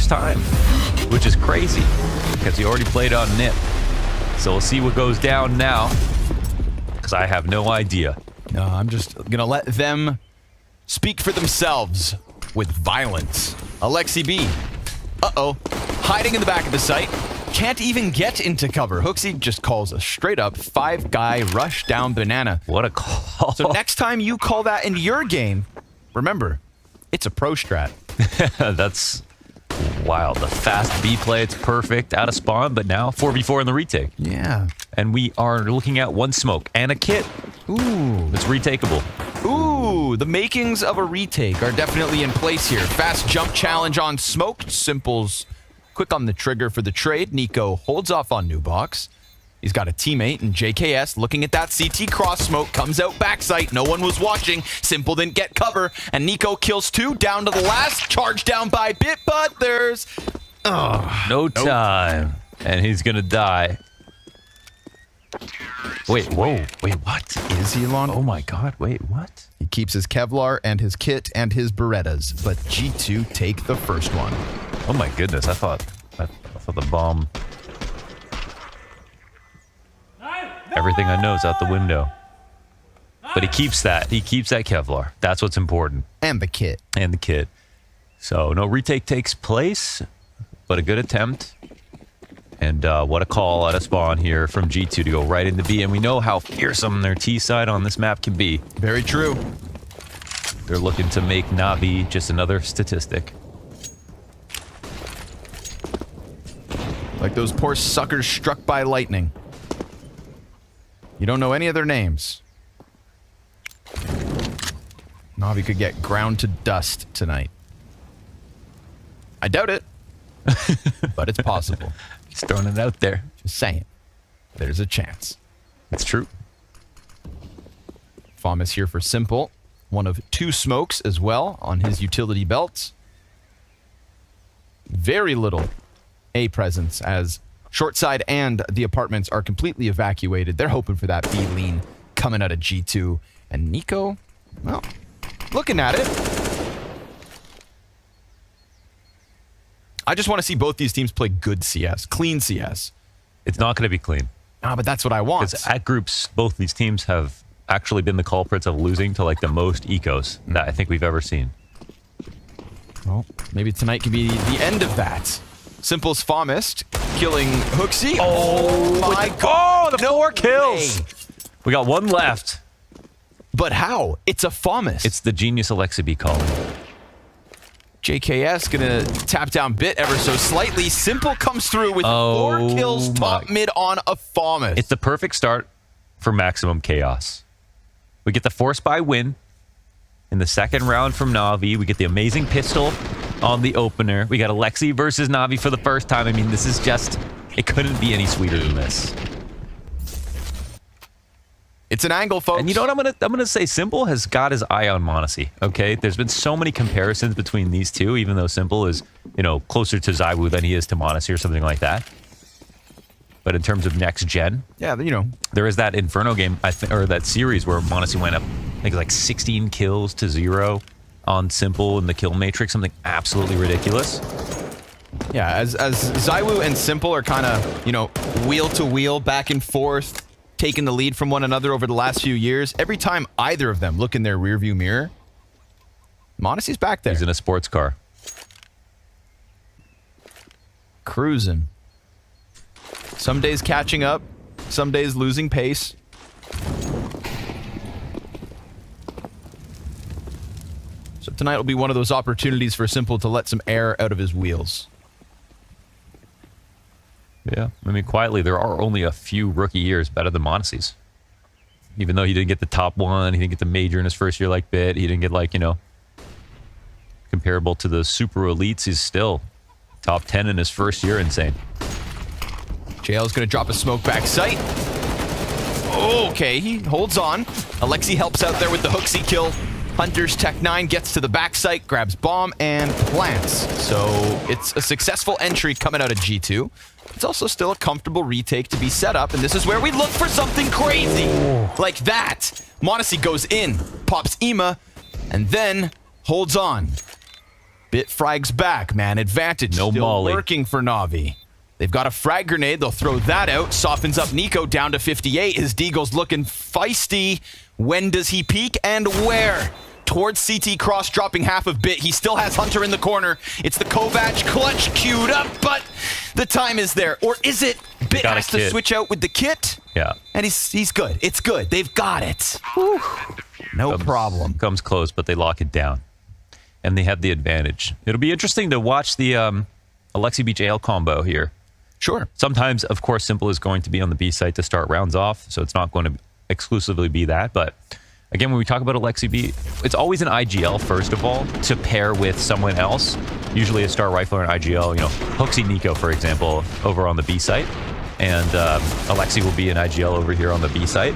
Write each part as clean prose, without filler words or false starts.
first time, which is crazy because he already played on NIP. So we'll see what goes down now because I have no idea. No, I'm just going to let them speak for themselves with violence. Alexi B. Uh-oh. Hiding in the back of the site. Can't even get into cover. Hooksy just calls a straight-up 5-guy rush down banana. What a call. So next time you call that in your game, remember, it's a pro strat. That's wild. The fast B play, it's perfect out of spawn, but now 4v4 in the retake. Yeah. And we are looking at one smoke and a kit. Ooh. It's retakeable. Ooh, the makings of a retake are definitely in place here. Fast jump challenge on smoke. Simple's quick on the trigger for the trade. Nico holds off on New Box. He's got a teammate in JKS looking at that CT cross smoke. Comes out backside. No one was watching. Simple didn't get cover. And Nico kills 2 down to the last. Charge down by Bit, but there's... no time. And he's going to die. Wait, whoa. Wait, what? Is he along? Oh my god, wait, what? He keeps his Kevlar and his kit and his Berettas, but G2 take the first one. Oh my goodness, I thought the bomb... Everything I know is out the window. But he keeps that. He keeps that Kevlar. That's what's important. And the kit. And the kit. So no retake takes place, but a good attempt. And what a call out of spawn here from G2 to go right into B. And we know how fearsome their T side on this map can be. Very true. They're looking to make NAVI just another statistic. Like those poor suckers struck by lightning. You don't know any of their names. Navi could get ground to dust tonight. I doubt it, but it's possible. Just throwing it out there. Just saying. There's a chance. It's true. Fom is here for Simple. One of 2 smokes as well on his utility belts. Very little A presence as short side and the apartments are completely evacuated. They're hoping for that B lean coming out of G2. And Nico, well, looking at it. I just want to see both these teams play good CS, clean CS. It's not going to be clean. Ah, but that's what I want. Because at groups, both these teams have actually been the culprits of losing to like the most ecos that I think we've ever seen. Well, maybe tonight can be the end of that. Simple's Fomist killing Hooksy. Oh my god! Oh, the 4 kills! We got 1 left. But how? It's a Fomist. It's the genius Alexi B calling. JKS gonna tap down Bit ever so slightly. Simple comes through with 4 kills top mid on a Fomist. It's the perfect start for maximum chaos. We get the force buy win in the second round from NAVI. We get the amazing pistol on the opener. We got Alexi versus NAVI for the first time. I mean, this is just... It couldn't be any sweeter than this. It's an angle, folks. And you know what I'm gonna say? Simple has got his eye on Monacy, okay? There's been so many comparisons between these two, even though Simple is, you know, closer to ZywOo than he is to Monacy or something like that. But in terms of next gen... Yeah, you know. There is that Inferno game, or that series where Monacy went up, I think like 16 kills to 0 on Simple in the kill matrix, something absolutely ridiculous. Yeah, as ZywOo and Simple are kind of, you know, wheel to wheel, back and forth, taking the lead from one another over the last few years, every time either of them look in their rearview mirror, Monacy's back there. He's in a sports car. Cruising. Some days catching up, some days losing pace. So tonight will be one of those opportunities for Simple to let some air out of his wheels. Yeah, I mean, quietly, there are only a few rookie years better than Monacy's. Even though he didn't get the top 1, he didn't get the major in his first year like Bit, he didn't get like, you know, comparable to the super elites, he's still top 10 in his first year, insane. JL's gonna drop a smoke back sight. Okay, he holds on. Alexi helps out there with the Hooksy kill. Hunter's Tech 9 gets to the backside, grabs bomb, and plants. So it's a successful entry coming out of G2. It's also still a comfortable retake to be set up, and this is where we look for something crazy. Like that. Monacy goes in, pops Ema, and then holds on. Bit frags back, man. Advantage No still molly. working for Navi. They've got a frag grenade. They'll throw that out. Softens up Nico down to 58. His Deagle's looking feisty. When does he peek and where? Towards CT cross, dropping half of Bit. He still has Hunter in the corner. It's the Kovac clutch queued up, but the time is there. Or is it? Bit got a has to kit. switch out with the kit. Yeah. And he's good. It's good. They've got it. Whew. No problem. Comes close, but they lock it down. And they have the advantage. It'll be interesting to watch the Alexi B JL combo here. Sure. Sometimes, of course, Simple is going to be on the B site to start rounds off, so it's not going to exclusively be that. But again, when we talk about Alexi B, it's always an IGL, first of all, to pair with someone else. Usually a Star Rifler and IGL, you know, Hooksy Nico, for example, over on the B site. And Alexi will be an IGL over here on the B site.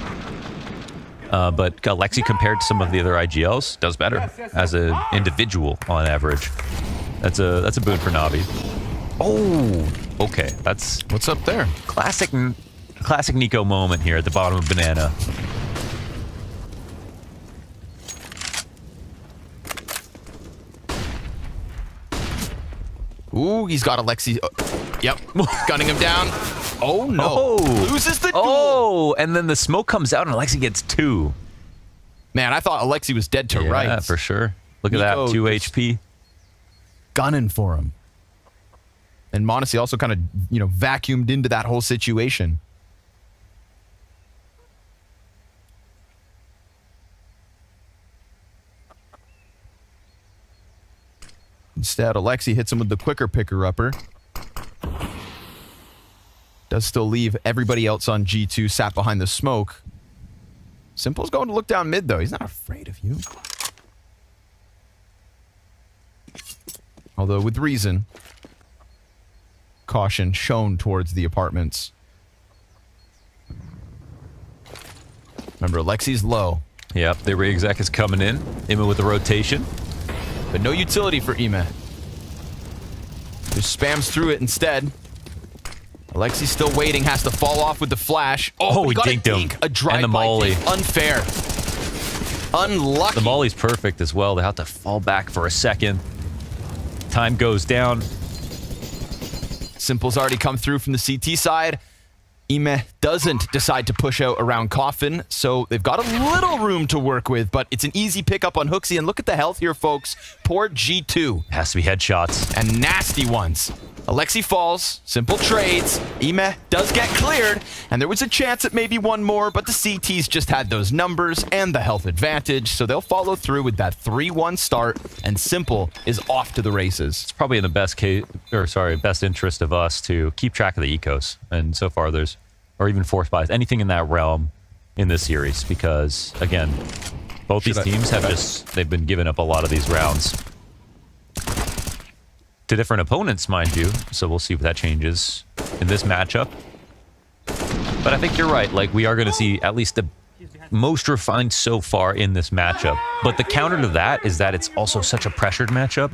But Alexi, compared to some of the other IGLs, does better as an individual on average. That's a boon for Navi. Oh, okay. That's What's up there? classic Nico moment here at the bottom of Banana. Ooh, he's got Alexi. Yep. Gunning him down. Oh, no. Oh. Loses the duel. Oh, and then the smoke comes out and Alexi gets 2. Man, I thought Alexi was dead to Yeah, rights. for sure. Look at Nico that, 2 just- HP. Gunning for him. And Mondesi also kind of, vacuumed into that whole situation. Instead, Alexi hits him with the quicker picker-upper. Does still leave everybody else on G2 sat behind the smoke. Simple's going to look down mid, though. He's not afraid of you. Although, with reason, caution shown towards the apartments. Remember, Alexi's low, Yep, the re-exec is coming in. Ima with the rotation. but no utility for Ime. Just spams through it instead. Alexi's still waiting, has to fall off with the flash. Oh, he he got dinked a him. dink, a drive And the by molly. dink. Unfair. Unlucky. The molly's perfect as well. They have to fall back for a second. Time goes down. Simple's already come through from the CT side. Ime doesn't decide to push out around Coffin, so they've got a little room to work with, but it's an easy pickup on Hooksy, and look at the health here, folks. Poor G2. Has to be headshots. And nasty ones. Alexi falls, Simple trades, Ime does get cleared, and there was a chance at maybe one more, but the CTs just had those numbers and the health advantage, so they'll follow through with that 3-1 start, and Simple is off to the races. It's probably in the best interest of us to keep track of the ecos. And so far there's, or even force buys, anything in that realm in this series, because again, both these teams they've been giving up a lot of these rounds to different opponents, mind you. So we'll see if that changes in this matchup. But I think you're right. Like, we are going to see at least the most refined so far in this matchup. But the counter to that is that it's also such a pressured matchup.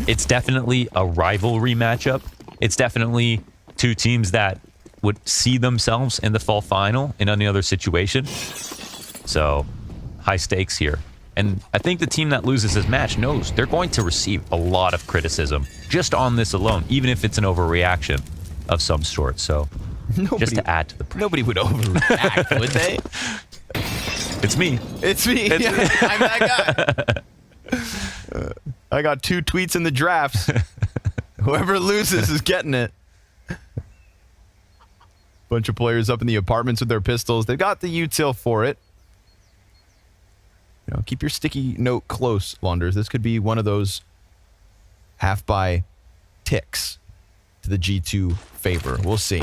It's definitely a rivalry matchup. It's definitely two teams that would see themselves in the fall final in any other situation. So, high stakes here. And I think the team that loses this match knows they're going to receive a lot of criticism just on this alone, even if it's an overreaction of some sort. So, just to add to the pressure. Nobody would overreact, would they? It's me. It's me. Yeah, I'm that guy. I got 2 tweets in the drafts. Whoever loses is getting it. Bunch of players up in the apartments with their pistols. They've got the util for it. Keep your sticky note close, Launders. This could be one of those half-by ticks to the G2 favor. We'll see.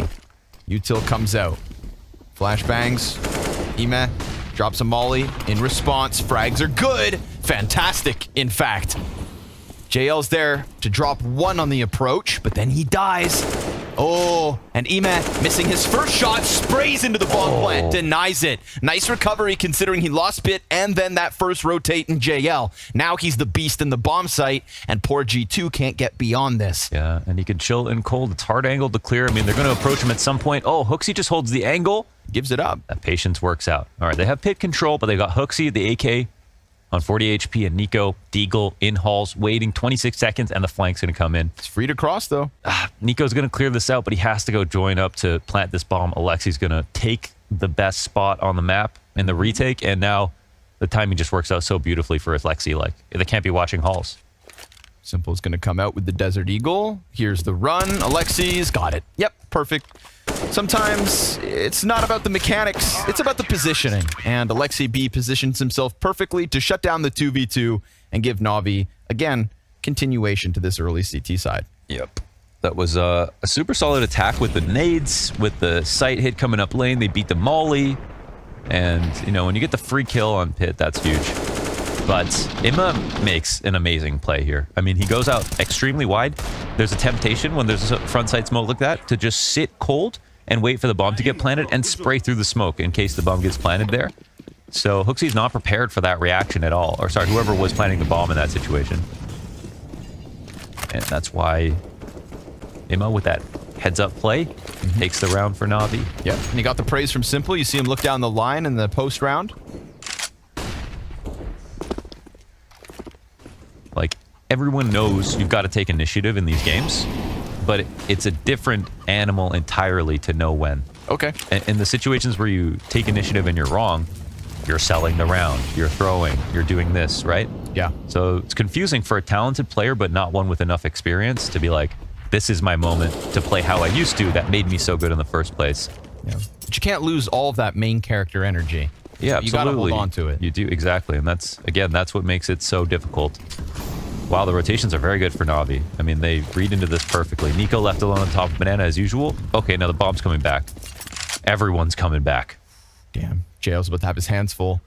Util comes out. Flashbangs. Ime drops a molly. In response, frags are good. Fantastic, in fact. JL's there to drop 1 on the approach, but then he dies. Oh, and Ime, missing his first shot, sprays into the bomb plant, denies it. Nice recovery considering he lost Bit and then that first rotate in JL. Now he's the beast in the bomb site, and poor G2 can't get beyond this. Yeah, and he can chill in cold. It's hard angle to clear. I mean, they're going to approach him at some point. Oh, Hooksy just holds the angle. Gives it up. That patience works out. All right, they have pit control, but they got Hooksy, the AK, on 40 HP, and Nico, Deagle in halls, waiting 26 seconds, and the flank's going to come in. It's free to cross, though. Nico's going to clear this out, but he has to go join up to plant this bomb. Alexi's going to take the best spot on the map in the retake, and now the timing just works out so beautifully for Alexi. Like, they can't be watching halls. Simple is going to come out with the Desert Eagle. Here's the run. Alexi's got it. Yep, perfect. Sometimes it's not about the mechanics, it's about the positioning. And Alexi B positions himself perfectly to shut down the 2v2 and give Navi, again, continuation to this early CT side. Yep. That was a super solid attack with the nades, with the sight hit coming up lane. They beat the molly. And, you know, when you get the free kill on Pit, that's huge. But Imma makes an amazing play here. I mean, he goes out extremely wide. There's a temptation when there's a front sight smoke like that to just sit cold and wait for the bomb to get planted and spray through the smoke in case the bomb gets planted there. So Hooksy's not prepared for that reaction at all. Or sorry, whoever was planting the bomb in that situation. And that's why Imma, with that heads-up play, takes the round for Navi. Yep, and he got the praise from Simple. You see him look down the line in the post round. Like, everyone knows you've got to take initiative in these games, but it's a different animal entirely to know when. Okay. In the situations where you take initiative and you're wrong, you're selling the round, you're throwing, you're doing this, right? Yeah. So it's confusing for a talented player, but not one with enough experience to be like, this is my moment to play how I used to that made me so good in the first place. Yeah. But you can't lose all of that main character energy. Yeah, absolutely. You gotta hold on to it. You do, exactly. And that's, again, that's what makes it so difficult. Wow, the rotations are very good for Navi. I mean, they read into this perfectly. Nico left alone on top of Banana as usual. Okay, now the bomb's coming back. Everyone's coming back. Damn, JL's about to have his hands full.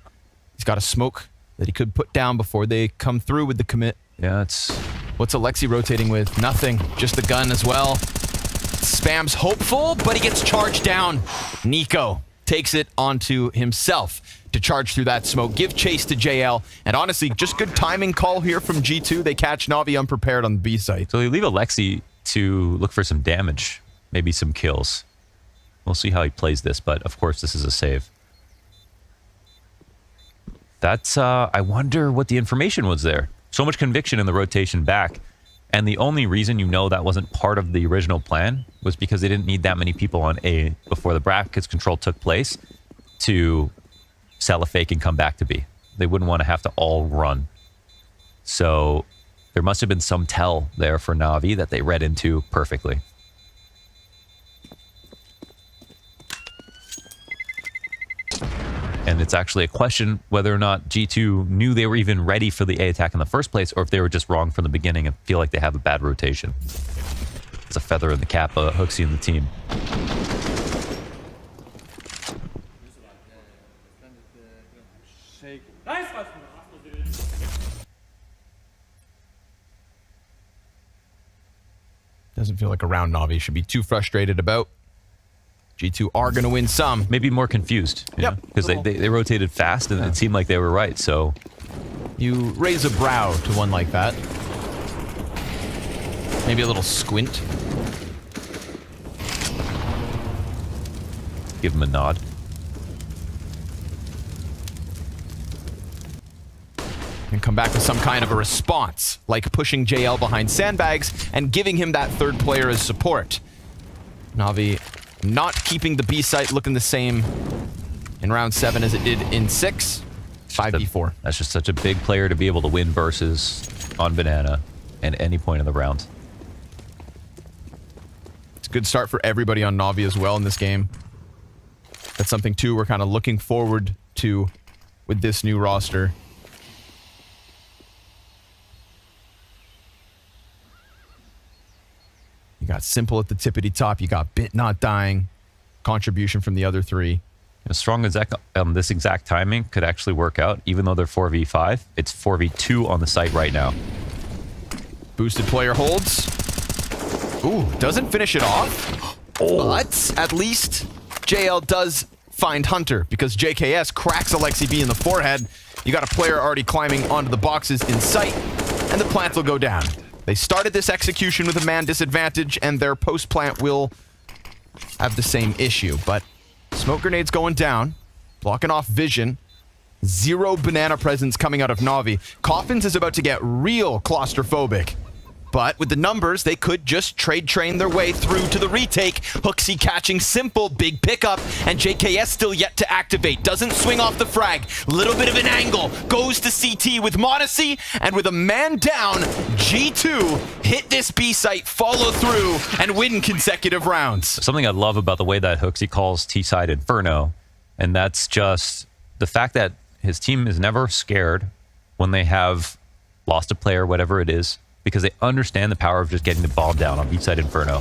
He's got a smoke that he could put down before they come through with the commit. Yeah, it's... What's Alexi rotating with? Nothing. Just the gun as well. Spam's hopeful, but he gets charged down. Nico takes it onto himself to charge through that smoke, give chase to JL, and honestly, just good timing call here from G2. They catch Navi unprepared on the B site. So they leave Alexi to look for some damage, maybe some kills. We'll see how he plays this, but of course this is a save. That's, I wonder what the information was there. So much conviction in the rotation back, and the only reason you know that wasn't part of the original plan was because they didn't need that many people on A before the brackets control took place to sell a fake and come back to B. They wouldn't want to have to all run. So there must have been some tell there for Navi that they read into perfectly. And it's actually a question whether or not G2 knew they were even ready for the A attack in the first place, or if they were just wrong from the beginning and feel like they have a bad rotation. It's a feather in the cap of Hooksy and the team. Doesn't feel like a round Navi should be too frustrated about. G2 are going to win some. Maybe more confused. Yep. Because they rotated fast and it seemed like they were right, so... You raise a brow to one like that. Maybe a little squint. Give him a nod. And come back with some kind of a response, like pushing JL behind sandbags and giving him that third player as support. Navi not keeping the B site looking the same in round 7 as it did in 6. 5v4. That's just such a big player to be able to win versus on Banana at any point in the round. It's a good start for everybody on Navi as well in this game. That's something, too, we're kind of looking forward to with this new roster. You got Simple at the tippity top. You got Bit not dying. Contribution from the other three. As strong as this exact timing could actually work out, even though they're 4v5, it's 4v2 on the site right now. Boosted player holds. Ooh, doesn't finish it off. Oh. But at least JL does find Hunter because JKS cracks Alexi B in the forehead. You got a player already climbing onto the boxes in sight, and the plant will go down. They started this execution with a man disadvantage, and their post-plant will have the same issue. But smoke grenades going down, blocking off vision. Zero banana presence coming out of Navi. Coffins is about to get real claustrophobic. But with the numbers, they could just trade train their way through to the retake. Hooksy catching Simple, big pickup, and JKS still yet to activate. Doesn't swing off the frag. Little bit of an angle. Goes to CT with Modesty, and with a man down, G2 hit this B site, follow through, and win consecutive rounds. Something I love about the way that Hooksy calls T-side Inferno, and that's just the fact that his team is never scared when they have lost a player, whatever it is, because they understand the power of just getting the ball down on B-side Inferno.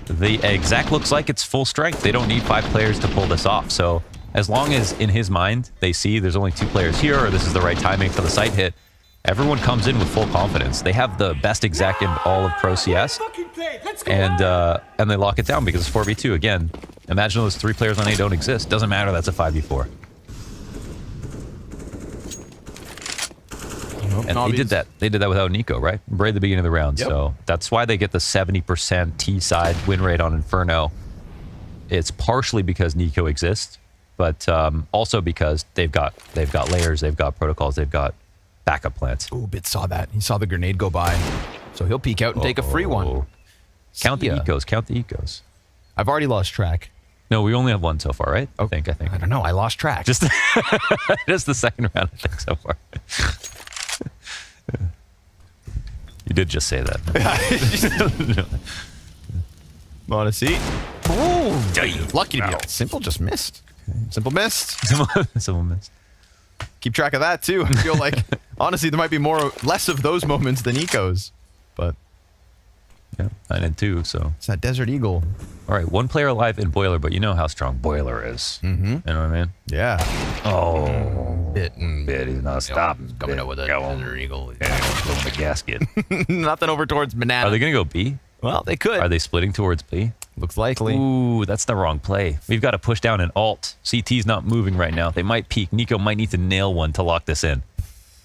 The exec looks like it's full strength. They don't need 5 players to pull this off. So as long as in his mind they see there's only 2 players here, or this is the right timing for the site hit, everyone comes in with full confidence. They have the best exec in all of Pro CS, and they lock it down because it's 4v2. Again, imagine those 3 players on A don't exist. Doesn't matter, that's a 5v4. And they did that. They did that without Nico, right? Right at the beginning of the round. Yep. So that's why they get the 70% T-side win rate on Inferno. It's partially because Nico exists, but also because they've got layers, they've got protocols, they've got backup plans. Ooh, Bit saw that. He saw the grenade go by, so he'll peek out and take a free one. Count the ecos. Count the ecos. I've already lost track. No, we only have one so far, right? Oh, I think. I don't know. I lost track. Just just the second round, I think, so far. You did just say that. Modesty. Oh, lucky to be. Simple just missed. Simple missed. Someone missed. Keep track of that too. I feel like honestly there might be less of those moments than Ecos, but yeah, 9 and 2. So it's that Desert Eagle. All right, 1 player alive in Boiler, but you know how strong Boiler is. Mm-hmm. You know what I mean? Yeah. Oh, Bit. He's not stopping. Coming out with a Desert Eagle. Yeah, going the gasket. Nothing over towards Banana. Are they gonna go B? Well, they could. Are they splitting towards B? Looks likely. Ooh, that's the wrong play. We've got to push down an alt. CT's not moving right now. They might peek. Nico might need to nail one to lock this in.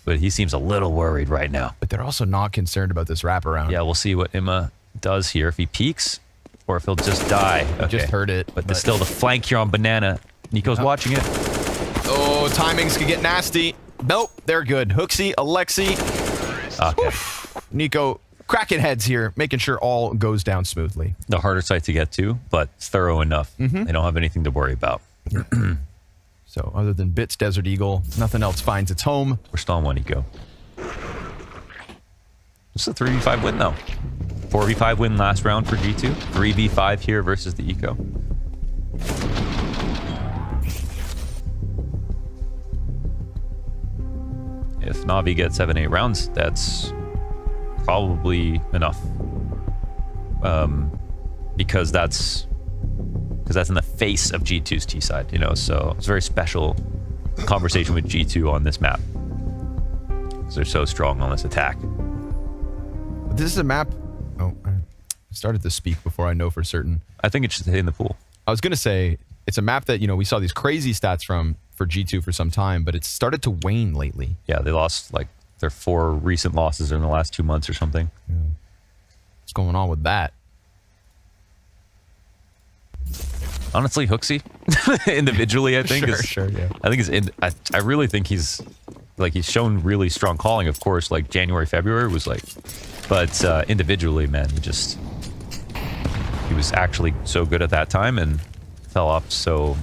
But he seems a little worried right now. But they're also not concerned about this wraparound. Yeah, we'll see what Imma does here. If he peeks or if he'll just die. Okay. Just heard it. But there's still the flank here on Banana. Nico's watching it. Oh, timings could get nasty. Nope, they're good. Hooksy, Alexi. Okay. Oof. Nico cracking heads here, making sure all goes down smoothly. The harder site to get to, but thorough enough. Mm-hmm. They don't have anything to worry about. So other than Bits Desert Eagle, nothing else finds its home. We're still on 1 eco. This is a 3v5 win, though. 4v5 win last round for G2. 3v5 here versus the eco. If Navi gets 7-8 rounds, that's probably enough. Because that's in the face of G2's T side, you know, so it's a very special conversation with G2 on this map. Because they're so strong on this attack. This is a map. Oh, I started to speak before I know for certain. I think it should stay in the pool. I was going to say, it's a map that, you know, we saw these crazy stats for G2 for some time, but it's started to wane lately. Yeah, they lost like their 4 recent losses in the last 2 months or something. Yeah. What's going on with that? Honestly, Hooksy, individually, I think. Sure, yeah. I think I really think he's shown really strong calling. Of course, like January, February was like, but individually, man, he was actually so good at that time and fell off so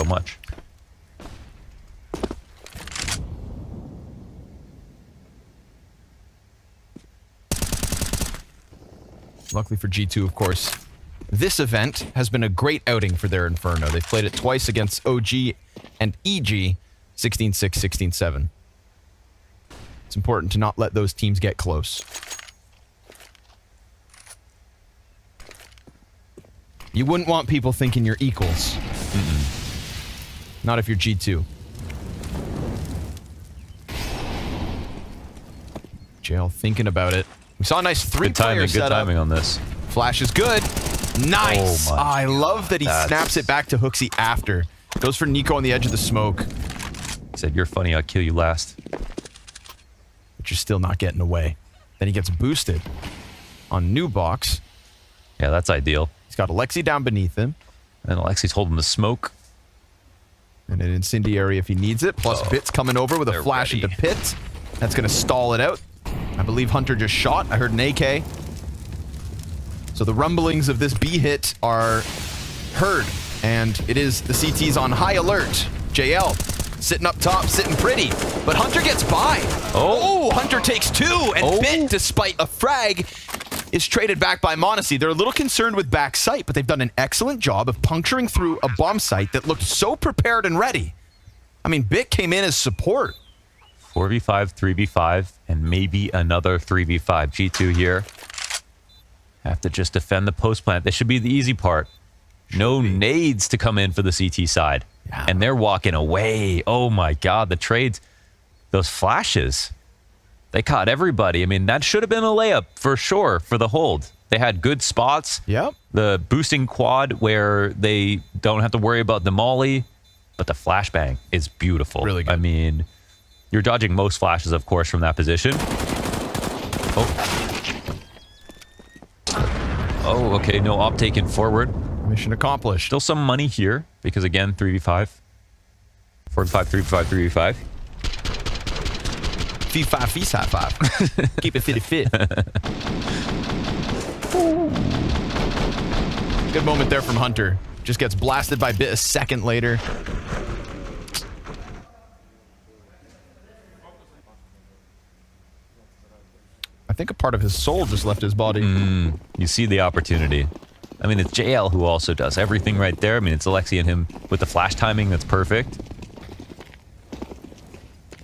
much. Luckily for G2, of course, this event has been a great outing for their Inferno. They've played it twice against OG and EG, 16-6, 16-7. It's important to not let those teams get close. You wouldn't want people thinking you're equals. Not if you're G2. Jail thinking about it. We saw a nice 3-player setup. Good timing on this. Flash is good. Nice. Oh I love that he snaps it back to Hooksy after. Goes for Nico on the edge of the smoke. He said, "You're funny, I'll kill you last." But you're still not getting away. Then he gets boosted on new box. Yeah, that's ideal. He's got Alexi down beneath him. And Alexi's holding the smoke. And an incendiary if he needs it. Plus Bits coming over with a flash ready. into Pit. That's going to stall it out. I believe Hunter just shot. I heard an AK. So the rumblings of this B hit are heard. And it is the CTs on high alert. JL sitting up top, sitting pretty. But Hunter gets by. Oh, Hunter takes 2. And Bit, despite a frag, is traded back by Monacy. They're a little concerned with back sight, but they've done an excellent job of puncturing through a bomb site that looked so prepared and ready. I mean, Bit came in as support. 4v5, 3v5, and maybe another 3v5. G2 here. Have to just defend the post plant. This should be the easy part. No nades to come in for the CT side. Yeah. And they're walking away. Oh my God, the trades. Those flashes. They caught everybody. I mean, that should have been a layup for sure for the hold. They had good spots. Yep. The boosting quad where they don't have to worry about the molly, but the flashbang is beautiful. Really good. I mean, you're dodging most flashes, of course, from that position. Oh, okay. No op taken forward. Mission accomplished. Still some money here because, again, 3v5. 4v5, 3v5, 3v5. Fee-5, fee-5. Keep it fit. Good moment there from Hunter. Just gets blasted by Bit a second later. I think a part of his soul just left his body. You see the opportunity. I mean, it's JL who also does everything right there. I mean, it's Alexi and him with the flash timing that's perfect.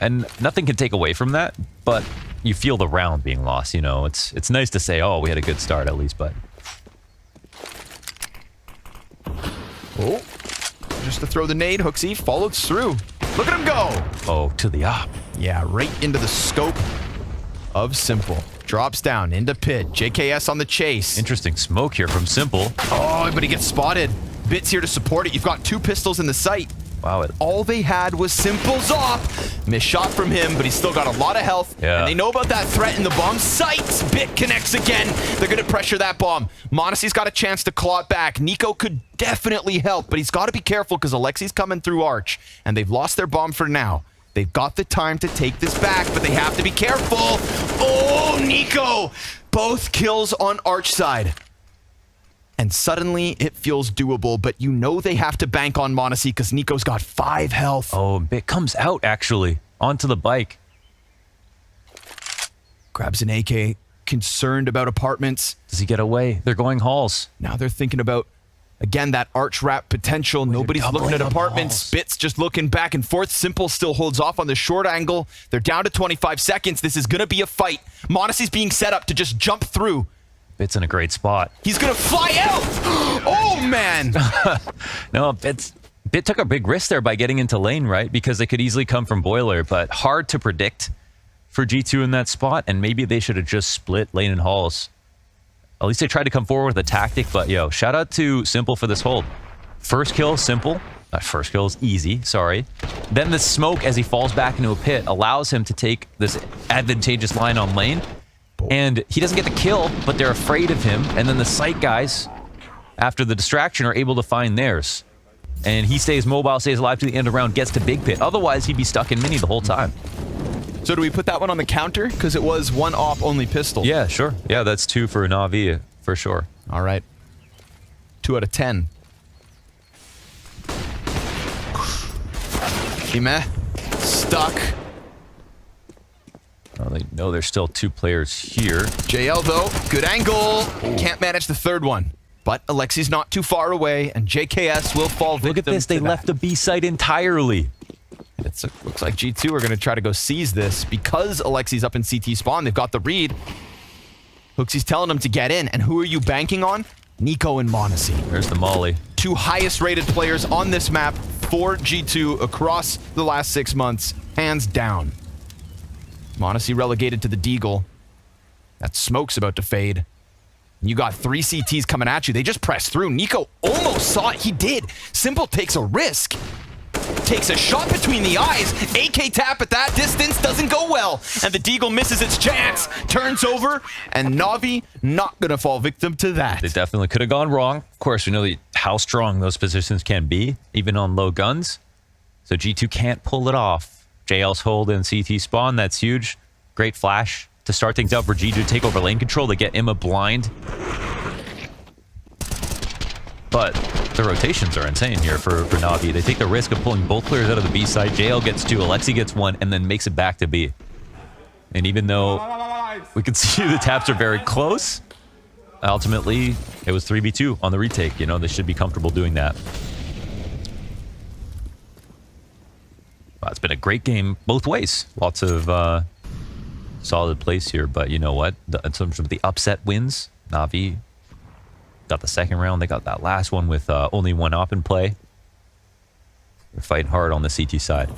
And nothing can take away from that, but you feel the round being lost, you know. It's nice to say, oh, we had a good start at least, but... Oh, just to throw the nade, Hooksy followed through. Look at him go! Oh, to the op. Yeah, right into the scope of Simple. Drops down into Pit. JKS on the chase. Interesting smoke here from Simple. Oh, but he gets spotted. Bit's here to support it. You've got 2 pistols in the sight. Wow. All they had was Simple's op. Missed shot from him, but he's still got a lot of health. Yeah. And they know about that threat in the bomb site. Bit connects again. They're going to pressure that bomb. Monacy's got a chance to claw it back. Nico could definitely help, but he's got to be careful because Alexi's coming through Arch, and they've lost their bomb for now. They've got the time to take this back, but they have to be careful. Oh, Nico! Both kills on Arch side. And suddenly, it feels doable, but you know they have to bank on Monacy because Nico's got 5 health. Oh, Bit comes out, actually, onto the bike. Grabs an AK, concerned about apartments. Does he get away? They're going halls. Now they're thinking about, again, that Arch wrap potential. Nobody's looking at doubling apartments. the balls. Spitz just looking back and forth. Simple still holds off on the short angle. They're down to 25 seconds. This is going to be a fight. Monacy's being set up to just jump through. Bit's in a great spot. He's going to fly out. Oh, man. No, Bit took a big risk there by getting into lane, right? Because they could easily come from Boiler, but hard to predict for G2 in that spot, and maybe they should have just split lane and halls. At least they tried to come forward with a tactic, but yo, shout out to Simple for this hold. First kill, Simple. First kill is easy, sorry. Then the smoke as he falls back into a pit allows him to take this advantageous line on lane. And he doesn't get the kill, but they're afraid of him. And then the site guys, after the distraction, are able to find theirs. And he stays mobile, stays alive to the end of the round, gets to big pit. Otherwise, he'd be stuck in mini the whole time. So do we put that one on the counter? Because it was 1 op only pistol. Yeah, sure. Yeah, that's 2 for NAVI, for sure. All right. 2 out of 10. Meh. Stuck. Well, they know there's still 2 players here. JL, though, good angle. Can't manage the third one. But Alexi's not too far away, and JKS will fall victim. Look at this. They left the B site entirely. It looks like G2 are going to try to go seize this. Because Alexi's up in CT spawn, they've got the read. Hooksy's telling them to get in. And who are you banking on? Nico and Monacy. There's the molly. 2 highest rated players on this map for G2 across the last 6 months. Hands down. Monacy relegated to the Deagle. That smoke's about to fade. You got 3 CTs coming at you. They just pressed through. Nico almost saw it. He did. Simple takes a risk. Takes a shot between the eyes. AK tap at that distance doesn't go well. And the Deagle misses its chance. Turns over. And Navi not going to fall victim to that. They definitely could have gone wrong. Of course, we know how strong those positions can be, even on low guns. So G2 can't pull it off. JL's hold and CT spawn, that's huge. Great flash to start things out for G2 to take over lane control. They get Imma blind. But the rotations are insane here for Navi. They take the risk of pulling both players out of the B side. JL gets 2, Alexi gets 1, and then makes it back to B. And even though we can see the taps are very close, ultimately it was 3v2 on the retake. You know, they should be comfortable doing that. Well, it's been a great game both ways. Lots of solid plays here, but you know what? In terms of the upset wins, Navi got the second round. They got that last one with only one op in play. They're fighting hard on the CT side.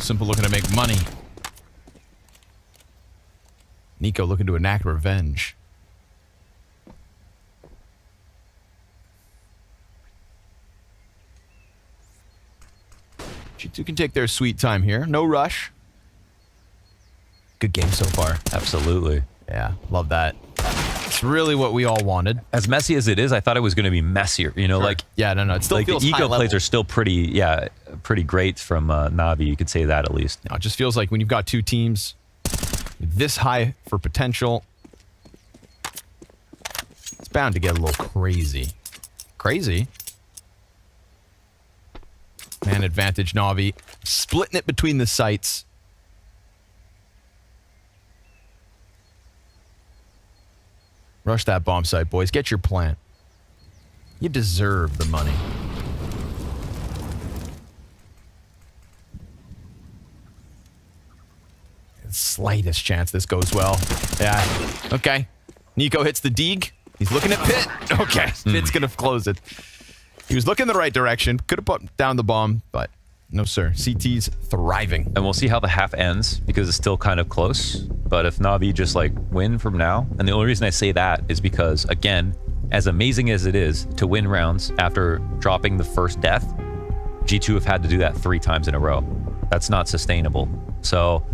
Simple looking to make money. Nico looking to enact revenge. G2 can take their sweet time here. No rush. Good game so far. Absolutely. Yeah, love that. It's really what we all wanted. As messy as it is, I thought it was going to be messier. You know, like yeah, no, it still like feels the high eco level. plays are still pretty great from Navi. You could say that at least. No, it just feels like when you've got two teams this high for potential, it's bound to get a little crazy. Crazy? Man advantage, Navi. Splitting it between the sites. Rush that bomb site, boys. Get your plant. You deserve the money. Slightest chance this goes well. Yeah. Okay. Nico hits the Deeg. He's looking at Pit. Okay. Pit's going to close it. He was looking the right direction. Could have put down the bomb, but no, sir. CT's thriving. And we'll see how the half ends because it's still kind of close. But if Navi just like win from now, and the only reason I say that is because, again, as amazing as it is to win rounds after dropping the first death, G2 have had to do that 3 times in a row. That's not sustainable. So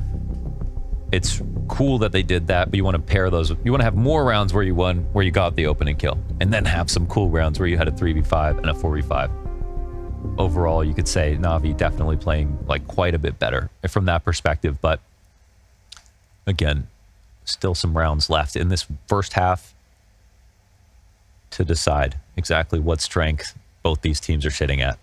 it's cool that they did that, but you want to pair those. You want to have more rounds where you won, where you got the opening kill, and then have some cool rounds where you had a 3v5 and a 4v5. Overall, you could say Navi definitely playing like quite a bit better from that perspective, but again, still some rounds left in this first half to decide exactly what strength both these teams are sitting at.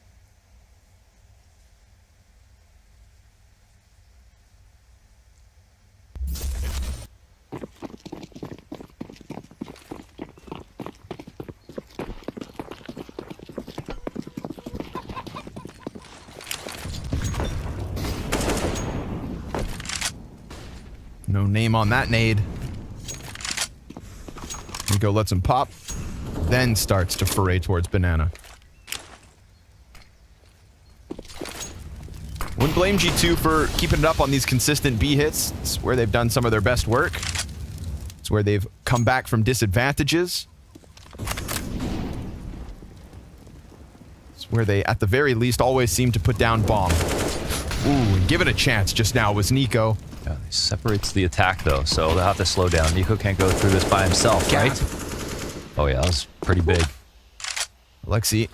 No name on that nade. Nico lets him pop, then starts to foray towards Banana. Wouldn't blame G2 for keeping it up on these consistent B hits. It's where they've done some of their best work. It's where they've come back from disadvantages. It's where they, at the very least, always seem to put down bomb. Ooh, and give it a chance just now was Nico. Yeah, he separates the attack though, so they'll have to slow down. Nico can't go through this by himself, right? Oh yeah, that was pretty big. Alexi,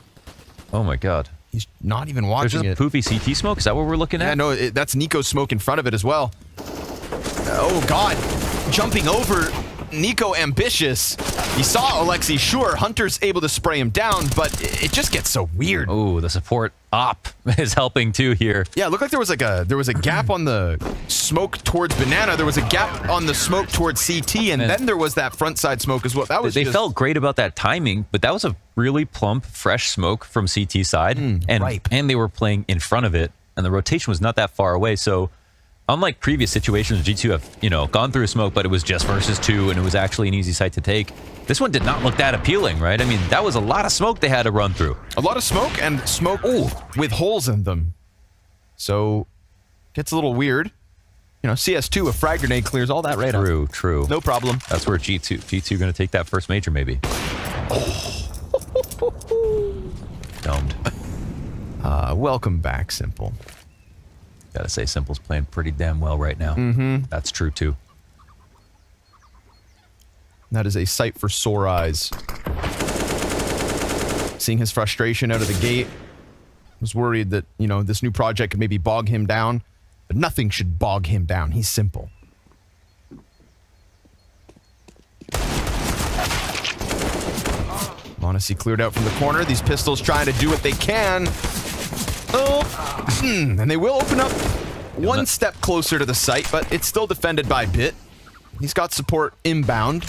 Oh my god. he's not even There's watching just it. poofy CT smoke? Is that what we're looking at? Yeah, no, that's Nico's smoke in front of it as well. Oh, God. Jumping over Nico ambitious. He saw Alexi, sure. Hunter's able to spray him down, but it just gets so weird. Oh, the support op is helping too here. Yeah, it looked like there was a gap on the smoke towards Banana. There was a gap on the smoke towards CT, and then there was that front side smoke as well. That was They just, felt great about that timing, but that was a really plump, fresh smoke from CT side. And ripe. And they were playing in front of it, and the rotation was not that far away. So unlike previous situations, G2 have, gone through a smoke, but it was just versus 2, and it was actually an easy site to take. This one did not look that appealing, right? I mean, that was a lot of smoke they had to run through. a lot of smoke and smoke with holes in them. So gets a little weird. CS2, a frag grenade clears all that right up. True. No problem. That's where G2 going to take that first major, maybe. Domed. Welcome back, Simple. Gotta say, Simple's playing pretty damn well right now. That's true, too. That is a sight for sore eyes. Seeing his frustration out of the gate. Was worried that, you know, this new project could maybe bog him down. But nothing should bog him down. He's simple. Monacy cleared out from the corner. These pistols trying to do what they can. Oh, and they will open up one step closer to the site, but it's still defended by Bit. He's got support inbound.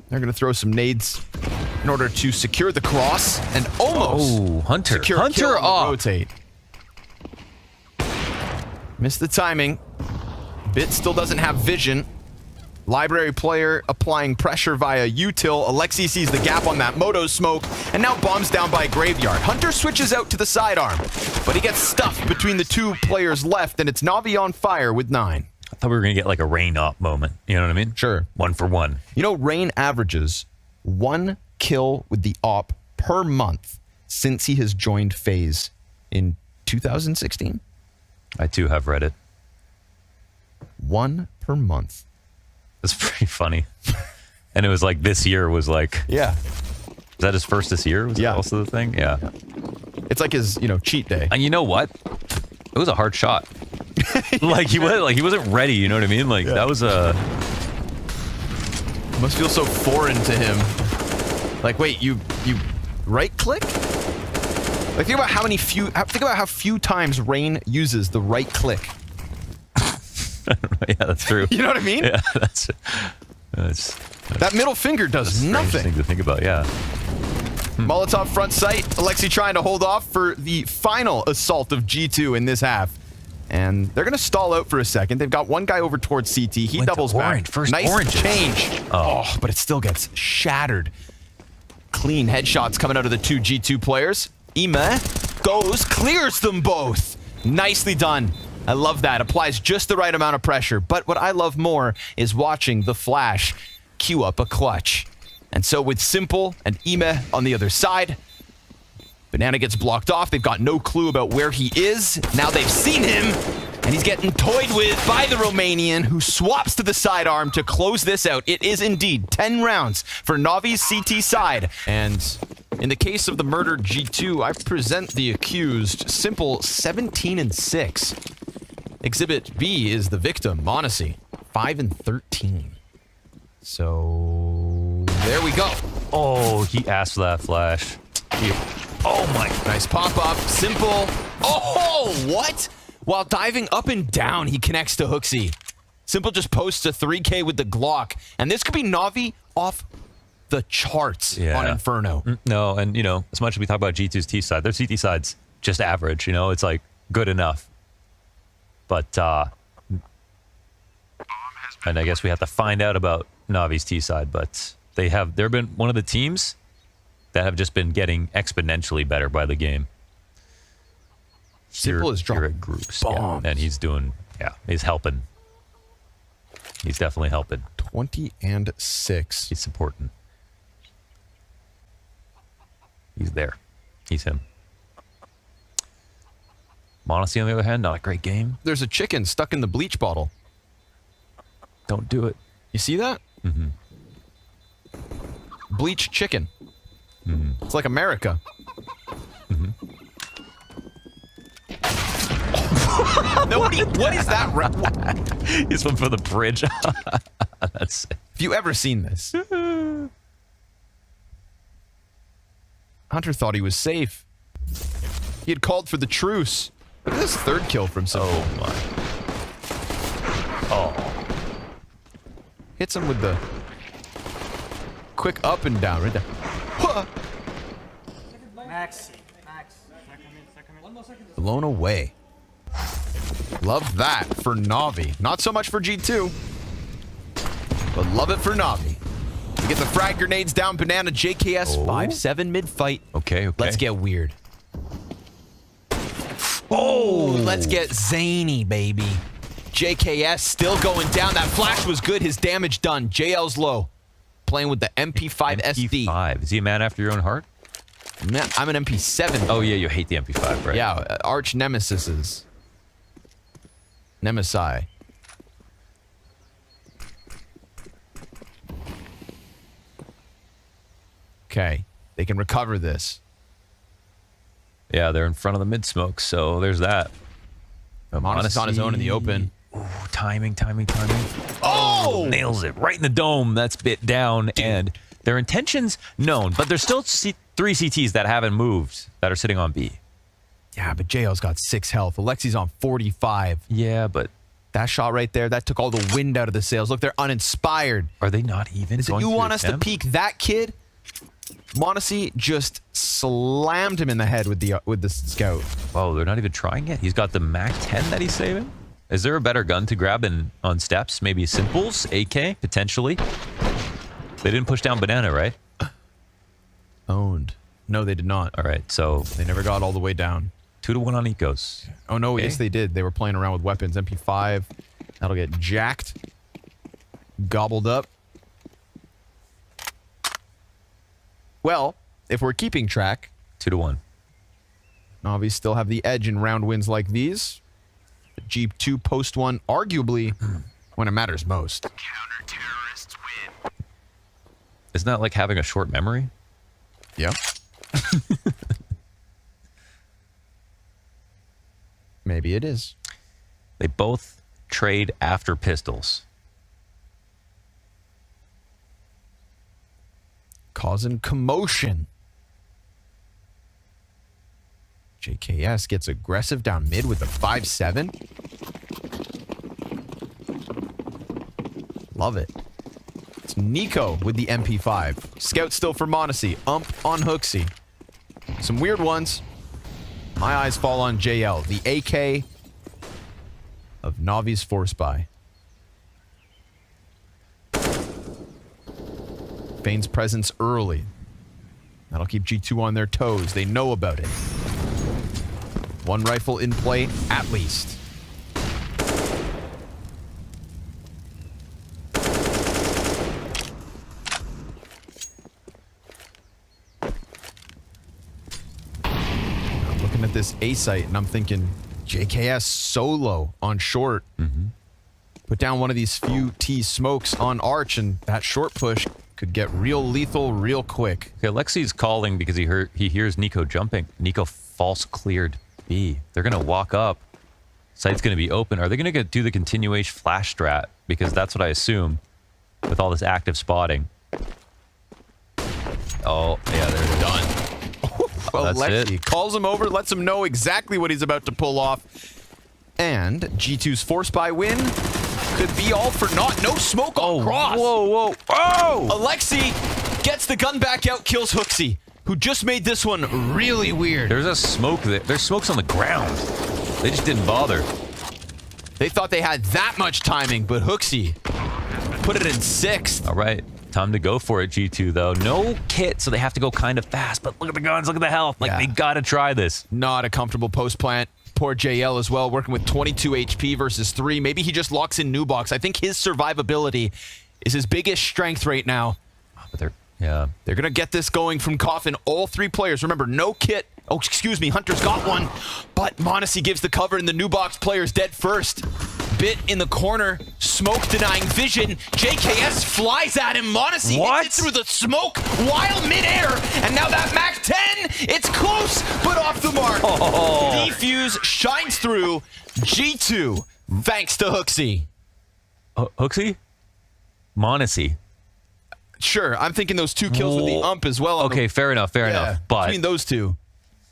They're going to throw some nades in order to secure the cross and almost Hunter. secure a kill Hunter on the off. rotate. Missed the timing. Bit still doesn't have vision. Library player applying pressure via util. Alexi sees the gap on that moto smoke and now bombs down by Graveyard. Hunter switches out to the sidearm, but he gets stuffed between the two players left, and it's Navi on fire with 9. I thought we were going to get like a Rain op moment. You know what I mean? Sure. 1 for 1. You know, Rain averages 1 kill with the op per month since he has joined FaZe in 2016. I too have read it. 1 per month. It's pretty funny. And it was like this year was like, Yeah. was that his first this year? Was Yeah. that also the thing? Yeah. It's like his, you know, cheat day. And you know what? It was a hard shot. Like he wasn't ready, you know what I mean? Like that was a Must feel so foreign to him. Like, wait, you right click? Like, think about how few times Rain uses the right click. yeah, that's true. You know what I mean? Yeah, that's That middle finger does strange nothing. thing to think about. Yeah. Molotov front sight. Alexi trying to hold off for the final assault of G2 in this half. And they're going to stall out for a second. They've got one guy over towards CT. He Went to doubles orange. back. First nice oranges. change. Oh, but it still gets shattered. Clean headshots coming out of the two G2 players. Ime goes, clears them both. Nicely done. I love that. Applies just the right amount of pressure. But what I love more is watching the Flash queue up a clutch. And so with Simple and Ime on the other side, Banana gets blocked off. They've got no clue about where he is. Now they've seen him, and he's getting toyed with by the Romanian, who swaps to the sidearm to close this out. It is indeed 10 rounds for Navi's CT side. And in the case of the murdered G2, I present the accused. Simple 17-6. Exhibit B is the victim, Monacy, 5-13. So there we go. Oh, he asked for that flash. Oh my. Nice pop-up. Simple. Oh, what? While diving up and down, he connects to Hooksy. Simple just posts a 3K with the Glock. And this could be Navi off the charts on Inferno. No, and you know, as much as we talk about G2's T side, their CT side's just average. You know, it's like good enough. But and I guess we have to find out about Navi's T side, but they've been one of the teams that have just been getting exponentially better by the game. Simple is dropping groups, bombs. and he's doing, he's helping. He's definitely helping. 20-6. He's supporting. He's there. He's him. Monacy, on the other hand, not a great game. There's a chicken stuck in the bleach bottle. Don't do it. You see that? Mm-hmm. Bleach chicken. Mm-hmm. It's like America. Mm-hmm. Nobody, what is that? He's one for the bridge. That's it. Have you ever seen this? Hunter thought he was safe. He had called for the truce. Look at this third kill from Simple. Oh my. Oh. Hits him with the quick up and down right there. Huh. Max. Blown away. Love that for Navi. Not so much for G2, but love it for Navi. We get the frag grenades down. Banana JKS 5-7 mid fight. Okay. Let's get weird. Oh, let's get zany, baby. JKS still going down. That flash was good. His damage done. JL's low. Playing with the MP5 SD. MP5. Is he a man after your own heart? I'm an MP7. Oh, yeah, you hate the MP5, right? Yeah, arch nemesises. Nemesi. Okay. They can recover this. Yeah, they're in front of the mid smoke, so there's that. Monty's on his own in the open. Ooh, timing. Oh! Nails it right in the dome. That's bit down, and their intentions known, but there's still three CTs that haven't moved that are sitting on B. Yeah, but JL's got 6 health. Alexi's on 45. Yeah, but That shot right there, that took all the wind out of the sails. Look, they're uninspired. are they not even? Is it you want us to peek that kid? Monacy just slammed him in the head with the scout. Whoa, they're not even trying it. He's got the Mac 10 that he's saving. Is there a better gun to grab on steps? Maybe Simples, AK, potentially. They didn't push down Banana, right? Owned. No, they did not. All right, so They never got all the way down. 2-1 on Ecos. Oh, no, Okay. yes, they did. They were playing around with weapons. MP5. That'll get jacked. Gobbled up. Well, if we're keeping track, 2-1. Navi still have the edge in round wins like these. The G2 post one, arguably, when it matters most. Counter-terrorists win. Isn't that like having a short memory? Yeah. Maybe it is. They both trade after pistols. Causing commotion. JKS gets aggressive down mid with the 5-7. Love it. It's Nico with the MP5. Scout still for Monacy. Ump on Hooksy. Some weird ones. My eyes fall on JL, the AK of Navi's Force Buy. Bane's presence early. That'll keep G2 on their toes. They know about it. One rifle in play, at least. I'm looking at this A site and I'm thinking, JKS solo on short. Put down one of these few T smokes on Arch, and that short push could get real lethal real quick. Okay, Lexi's calling because he hears Nico jumping. Nico false cleared B. They're going to walk up. Site's going to be open. Are they going to do the continuation flash strat? Because that's what I assume with all this active spotting. Oh, yeah, they're done. Well, that's Lexi it. calls him over, lets him know exactly what he's about to pull off. And G2's Force Buy win could be all for naught. No smoke on cross. Whoa. Oh! Alexi gets the gun back out, kills Hooksy, who just made this one really weird. There's a smoke there. There's smokes on the ground. They just didn't bother. They thought they had that much timing, but Hooksy put it in 6th. All right. Time to go for it, G2, though. No kit, so they have to go kind of fast. But look at the guns. Look at the health. Like, Yeah. they got to try this. Not a comfortable post plant. Poor JL as well, working with 22 HP versus 3. Maybe he just locks in new box. I think his survivability is his biggest strength right now. But yeah. They're going to get this going from Coffin. All 3 players. Remember, no kit. Oh, excuse me. Hunter's got one. But Monacy gives the cover, and the new box player's dead first. Bit in the corner. Smoke denying vision. JKS flies at him. Monacy hits it through the smoke while midair. And now that Mac 10, it's close, but off the mark. Defuse shines through. G2, thanks to Hooksy. Hooksy? Monacy. Sure, I'm thinking those 2 kills with the ump as well. Okay, fair enough. But between those 2.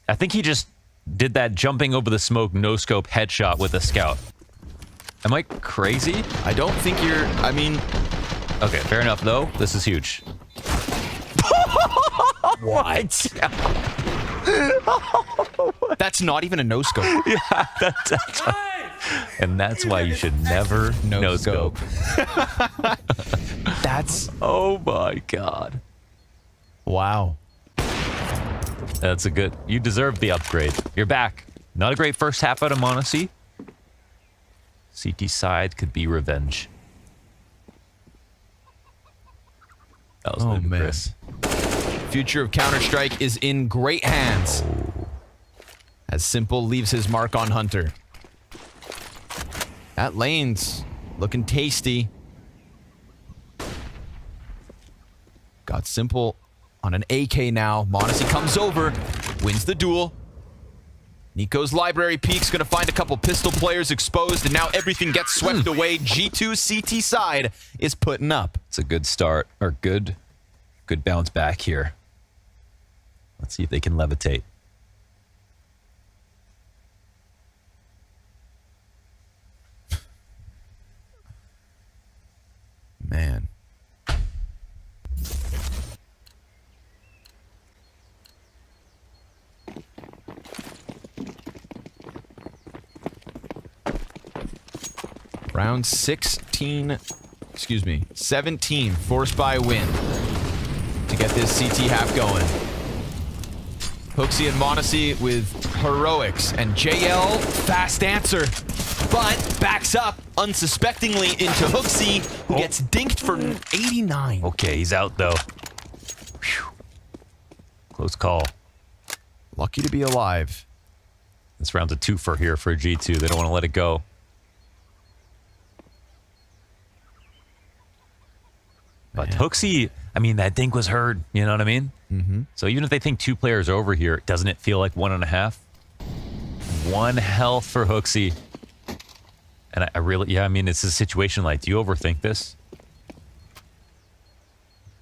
I think he just did that jumping over the smoke, no-scope headshot with a scout. Am I crazy? I don't think you're, I mean... Okay, fair enough, though. This is huge. What? That's not even a no-scope. Yeah, that's and that's why you should never no-scope. That's... Oh, my God. Wow. That's a good... You deserve the upgrade. You're back. Not a great first half out of Monacy. CT side could be revenge. That was ludicrous. Future of Counter-Strike is in great hands. As Simple leaves his mark on Hunter. That lane's looking tasty. Got Simple on an AK now. Modesty comes over, wins the duel. Nico's library peek's going to find a couple pistol players exposed, and now everything gets swept away. G2 CT side is putting up. It's a good start, or good bounce back here. Let's see if they can levitate. Man. Round 17, forced by win to get this CT half going. Hooksy and Monacy with heroics, and JL, fast answer, but backs up unsuspectingly into Hooksy, who gets dinked for 89. Okay, he's out though. Whew. Close call. Lucky to be alive. This round's a twofer here for G2. They don't want to let it go. But Hooksy, I mean, that dink was heard. You know what I mean? Mm-hmm. So even if they think 2 players over here, doesn't it feel like 1.5? 1 health for Hooksy. And I really, yeah, I mean, it's a situation like, do you overthink this?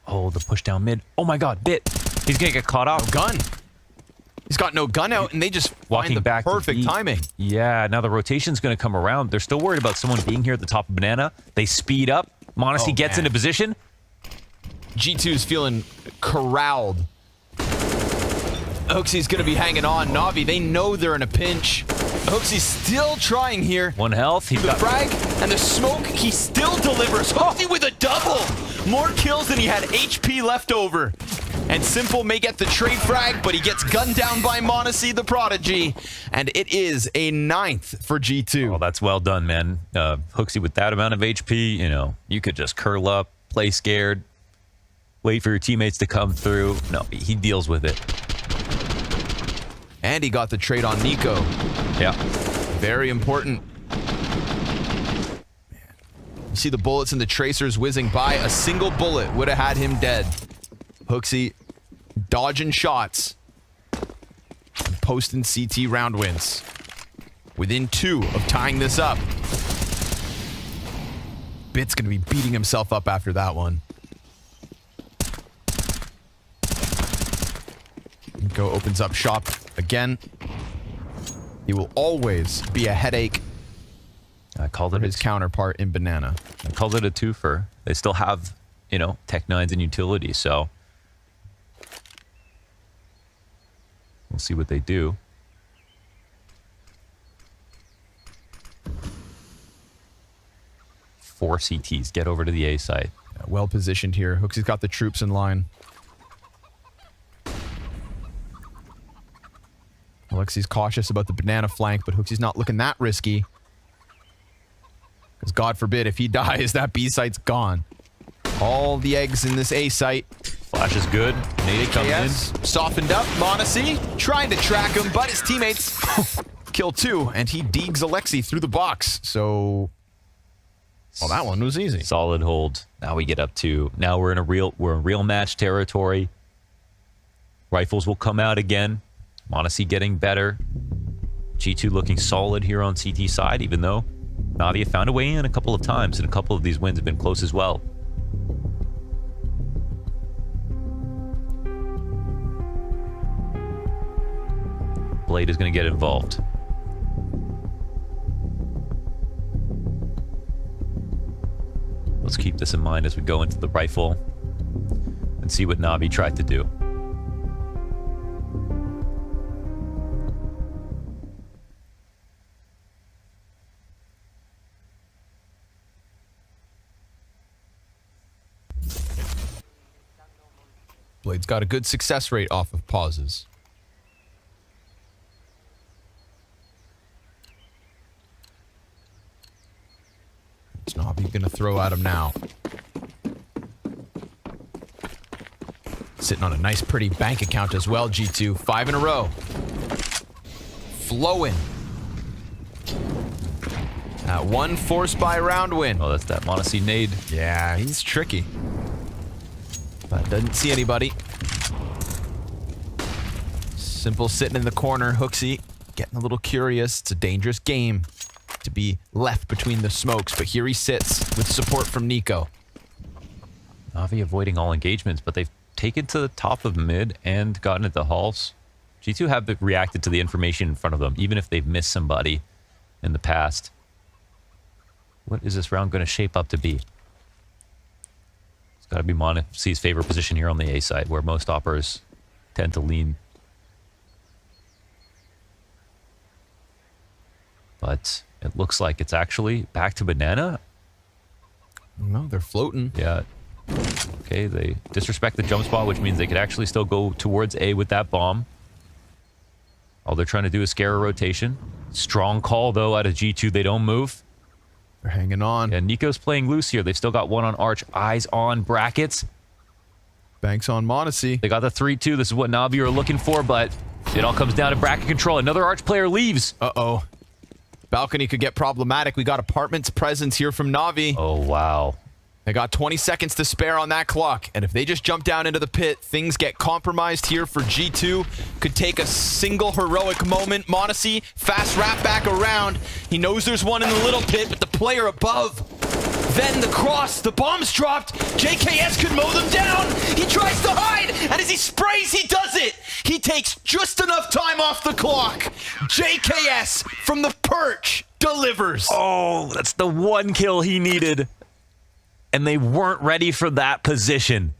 Oh, the push down mid. Oh my God, Bit. He's going to get caught off. No gun. He's got no gun out, and they just Walking find the back to perfect B. timing. Yeah, now the rotation's going to come around. They're still worried about someone being here at the top of Banana. They speed up. Monacy gets man. into position. G2's feeling corralled. Hooksy's going to be hanging on. Navi, they know they're in a pinch. Hooksy's still trying here. 1 health. He's The got frag and the smoke, he still delivers. Hooksy with a double. More kills than he had HP left over. And Simple may get the trade frag, but he gets gunned down by Monacy, the prodigy. And it is a 9th for G2. Oh, that's well done, man. Hooksy with that amount of HP, you know, you could just curl up, play scared, wait for your teammates to come through. No, he deals with it. And he got the trade on Nico. Yeah. Very important. You see the bullets and the tracers whizzing by. A single bullet would have had him dead. Hooksy dodging shots. And posting CT round wins. Within 2 of tying this up. Bit's going to be beating himself up after that one. Nico opens up shop again. He will always be a headache I called for it his counterpart in Banana. I called it a twofer. They still have, you know, Tech 9s and utilities, so we'll see what they do. Four CTs get over to the A site. Yeah, well positioned here. Hooksy's got the troops in line. Alexi's cautious about the Banana flank, but Hooksy's not looking that risky. Because God forbid, if he dies, that B site's gone. All the eggs in this A site. Flash is good. Nate comes in. AKS softened up. Monacy trying to track him, but his teammates kill 2, and he deegs Alexi through the box. So, well, that one was easy. Solid hold. Now we get up to, now we're in real match territory. Rifles will come out again. Monacy getting better. G2 looking solid here on CT side, even though Navi found a way in a couple of times, and a couple of these wins have been close as well. Blade is going to get involved. Let's keep this in mind as we go into the rifle and see what Navi tried to do. Blade's got a good success rate off of pauses. It's Navi gonna throw at him now. Sitting on a nice pretty bank account as well, G2. 5 in a row. Flowing. That one forced by round win. Oh, that's that Monacy nade. Yeah, he's tricky. But doesn't see anybody. Simple sitting in the corner. Hooksy getting a little curious. It's a dangerous game to be left between the smokes, but here he sits with support from Nico. Navi avoiding all engagements, but they've taken to the top of mid and gotten at the halls. G2 have reacted to the information in front of them, even if they've missed somebody in the past. What is this round going to shape up to be? It's got to be Monacy's favorite position here on the A side, where most operas tend to lean. But it looks like it's actually back to Banana. No, they're floating. Yeah. Okay, they disrespect the jump spot, which means they could actually still go towards A with that bomb. All they're trying to do is scare a rotation. Strong call, though, out of G2. They don't move. They're hanging on. And Nico's playing loose here. They've still got one on Arch. Eyes on brackets. Banks on Monacy. They got the 3-2. This is what Navi are looking for, but it all comes down to bracket control. Another Arch player leaves. Uh-oh. Balcony could get problematic. We got Apartment's presence here from Navi. Oh, wow. They got 20 seconds to spare on that clock, and if they just jump down into the pit, things get compromised here for G2. Could take a single heroic moment. Monacy, fast wrap back around. He knows there's one in the little pit, but the player above. Then the cross, the bomb's dropped. JKS could mow them down. He tries to hide, and as he sprays, he does it. He takes just enough time off the clock. JKS from the perch delivers. Oh, that's the one kill he needed. And they weren't ready for that position.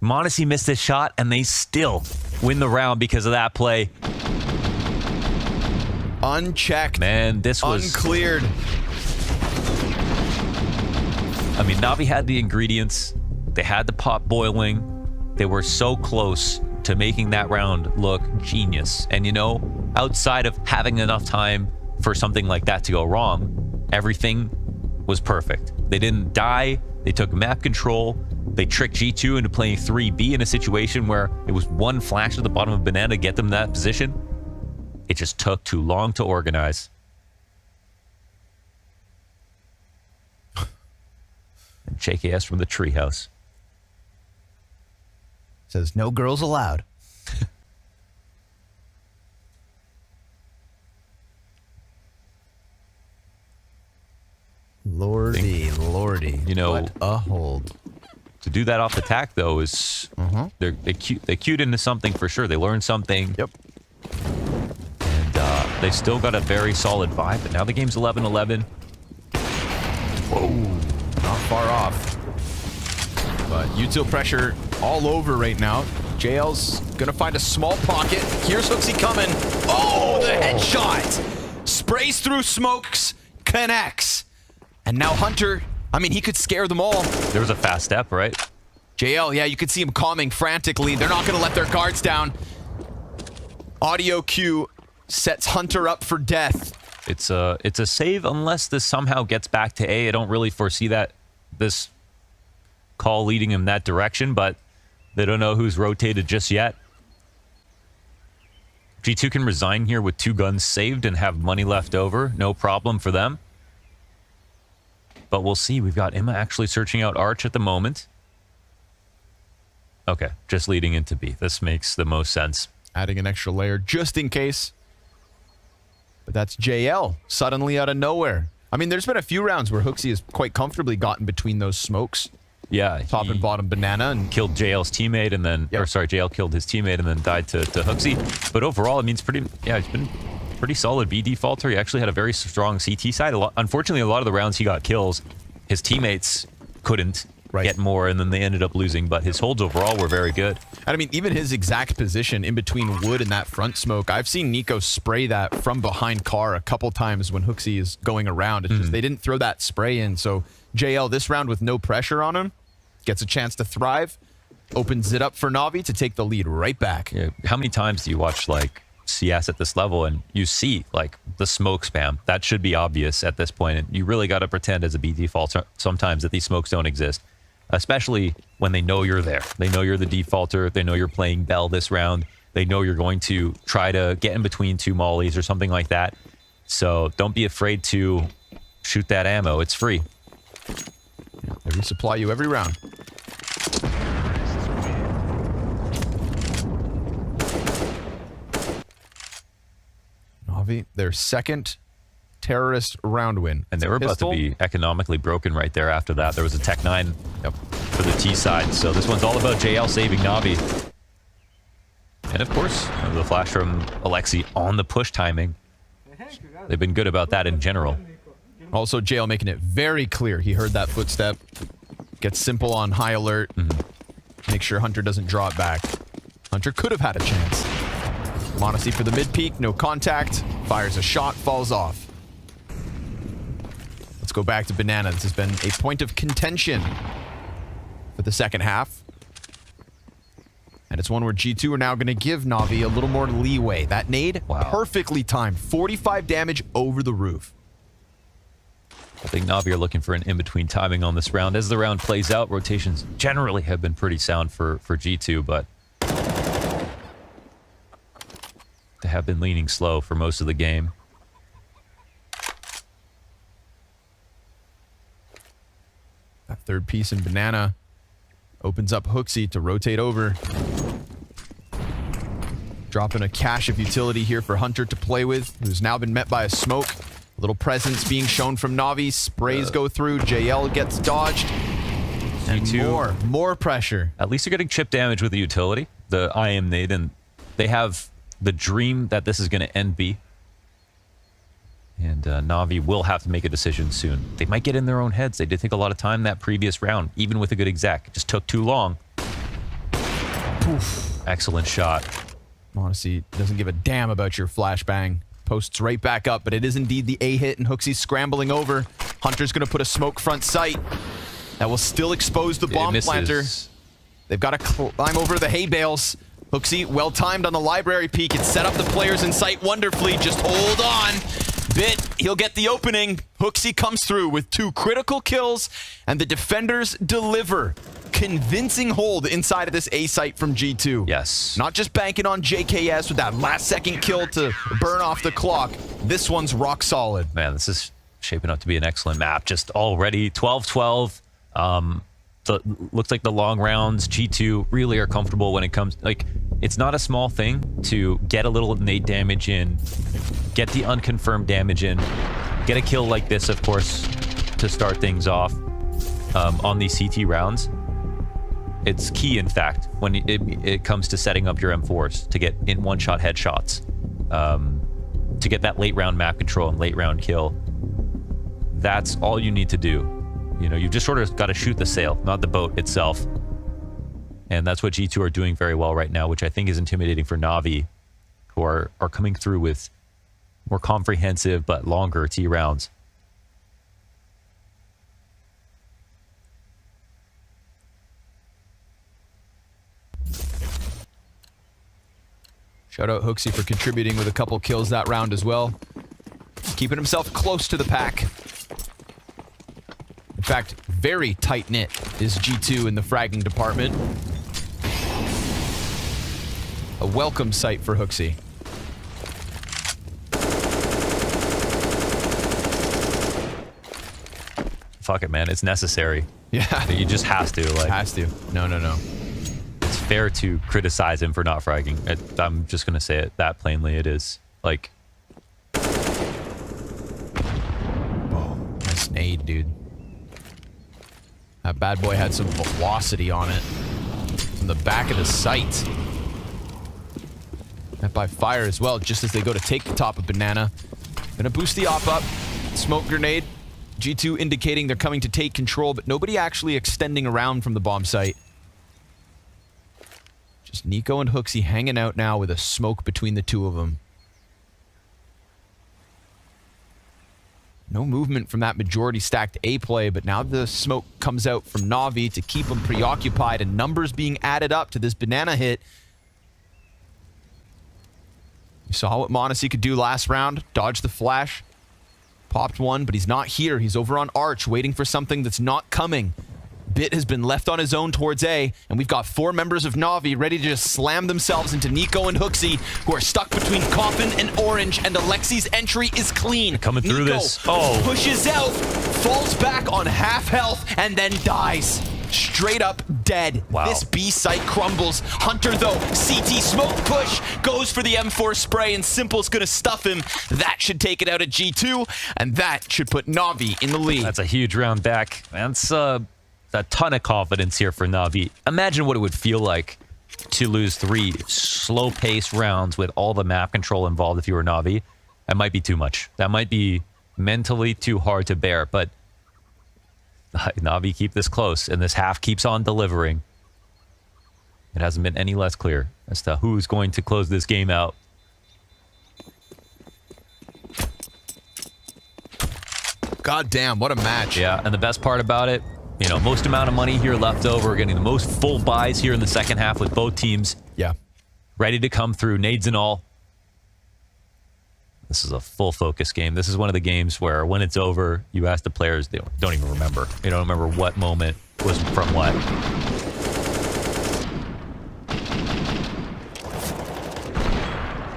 Monacy missed his shot, and they still win the round because of that play. Unchecked. Man, this was... uncleared. I mean, Navi had the ingredients. They had the pot boiling. They were so close to making that round look genius. And, you know, outside of having enough time for something like that to go wrong, everything was perfect. They didn't die. They took map control. They tricked G2 into playing 3B in a situation where it was one flash at the bottom of Banana to get them in that position. It just took too long to organize. And JKS from the treehouse. Says no girls allowed. Lordy, lordy. You know, what a hold. To do that off the tack, though, is they cued into something for sure. They learned something. Yep. And they still got a very solid vibe, but now the game's 11-11. Whoa. Not far off. But util pressure all over right now. JL's gonna find a small pocket. Here's Hooksy coming. Oh, the headshot! Sprays through smokes, connects. And now Hunter, I mean, he could scare them all. There was a fast step, right? JL, yeah, you could see him calming frantically. They're not going to let their guards down. Audio cue sets Hunter up for death. It's a save unless this somehow gets back to A. I don't really foresee that this call leading him that direction, but they don't know who's rotated just yet. G2 can resign here with 2 guns saved and have money left over. No problem for them. But we'll see. We've got Emma actually searching out Arch at the moment. Okay, just leading into B. This makes the most sense. Adding an extra layer just in case. But that's JL suddenly out of nowhere. I mean, there's been a few rounds where Hooksy has quite comfortably gotten between those smokes. Yeah. Top and bottom Banana. And killed JL's teammate and then... Yep. Or sorry, JL killed his teammate and then died to Hooksy. But overall, I mean, it's pretty... Yeah, it's been pretty solid B defaulter. He actually had a very strong CT side. Unfortunately, a lot of the rounds he got kills, his teammates couldn't get more, and then they ended up losing. But his holds overall were very good. And I mean, even his exact position in between wood and that front smoke, I've seen Nico spray that from behind car a couple times when Hooksy is going around. It's just they didn't throw that spray in. So JL, this round with no pressure on him, gets a chance to thrive, opens it up for Navi to take the lead right back. Yeah. How many times do you watch, like, CS at this level and you see, like, the smoke spam? That should be obvious at this point. And you really got to pretend as a B default sometimes that these smokes don't exist, especially when they know you're there. They know you're the defaulter. They know you're playing Bell this round. They know you're going to try to get in between 2 mollies or something like that. So don't be afraid to shoot that ammo. It's free. They resupply you every round. Navi their second terrorist round win. And they were about to be economically broken right there after that. There was a Tech 9 for the T side. So this one's all about JL saving Navi. And of course, the flash from Alexi on the push timing. They've been good about that in general. Also, JL making it very clear he heard that footstep. Gets Simple on high alert. Make sure Hunter doesn't draw it back. Hunter could have had a chance. Monacy for the mid-peak, no contact. Fires a shot, falls off. Let's go back to Banana. This has been a point of contention for the second half. And it's one where G2 are now going to give Navi a little more leeway. That nade, perfectly timed. 45 damage over the roof. I think Navi are looking for an in-between timing on this round. As the round plays out, rotations generally have been pretty sound for G2, but they have been leaning slow for most of the game. That third piece in Banana opens up Hooksy to rotate over. Dropping a cache of utility here for Hunter to play with, who's now been met by a smoke. A little presence being shown from Navi. Sprays go through. JL gets dodged. And more pressure. At least you're getting chip damage with the utility. The IM nade, and they have the dream that this is going to end B. And Navi will have to make a decision soon. They might get in their own heads. They did take a lot of time that previous round, even with a good exec. It just took too long. Poof. Excellent shot. Monacy doesn't give a damn about your flashbang. Posts right back up, but it is indeed the A hit, and Hooksy's scrambling over. Hunter's going to put a smoke front sight. That will still expose the bomb planter. They've got to climb over the hay bales. Hooksy, well-timed on the library peak. It set up the players in sight wonderfully. Just hold on. Bit, he'll get the opening. Hooksy comes through with 2 critical kills, and the defenders deliver. Convincing hold inside of this A site from G2. Yes. Not just banking on JKS with that last-second kill to burn off the clock. This one's rock solid. Man, this is shaping up to be an excellent map. Just already 12-12. Looks like the long rounds, G2 really are comfortable when it comes, like, it's not a small thing to get a little nade damage in, get the unconfirmed damage in, get a kill like this, of course, to start things off on these CT rounds. It's key, in fact, when it comes to setting up your M4s to get in one-shot headshots, to get that late round map control and late round kill. That's all you need to do. You know, you've just sort of got to shoot the sail, not the boat itself. And that's what G2 are doing very well right now, which I think is intimidating for Navi, who are coming through with more comprehensive but longer T rounds. Shout out Hooksy for contributing with a couple kills that round as well. Keeping himself close to the pack. In fact, very tight-knit is G2 in the fragging department. A welcome sight for Hooksy. Fuck it, man. It's necessary. Yeah. You just has to. Like, has to. No. It's fair to criticize him for not fragging. I'm just going to say it that plainly. It is. Like... Oh, nice nade, dude. That bad boy had some velocity on it. From the back of the sight. Met by fire as well, just as they go to take the top of Banana. Gonna boost the op up. Smoke grenade. G2 indicating they're coming to take control, but nobody actually extending around from the bomb site. Just Nico and Hooksy hanging out now with a smoke between the two of them. No movement from that majority stacked A play, but now the smoke comes out from Navi to keep them preoccupied, and numbers being added up to this Banana hit. You saw what Monacy could do last round. Dodged the flash. Popped one, but he's not here. He's over on Arch, waiting for something that's not coming. Bit has been left on his own towards A, and we've got 4 members of Navi ready to just slam themselves into Nico and Hooksy, who are stuck between Coffin and Orange, and Alexi's entry is clean. Coming through Nico this. Oh. Pushes out, falls back on half health, and then dies. straight up dead. Wow. This B site crumbles. Hunter, though, CT smoke push, goes for the M4 spray, and Simple's gonna stuff him. That should take it out at G2, and that should put Navi in the lead. That's a huge round back. That's a ton of confidence here for Navi. Imagine what it would feel like to lose 3 slow-paced rounds with all the map control involved if you were Navi. That might be too much. That might be mentally too hard to bear, but Navi keep this close, and this half keeps on delivering. It hasn't been any less clear as to who's going to close this game out. God damn, what a match. Yeah, and the best part about it, you know, most amount of money here left over, getting the most full buys here in the second half with both teams Yeah. ready to come through, nades and all. This is a full focus game. This is one of the games where when it's over, you ask the players, they don't even remember. They don't remember what moment was from what.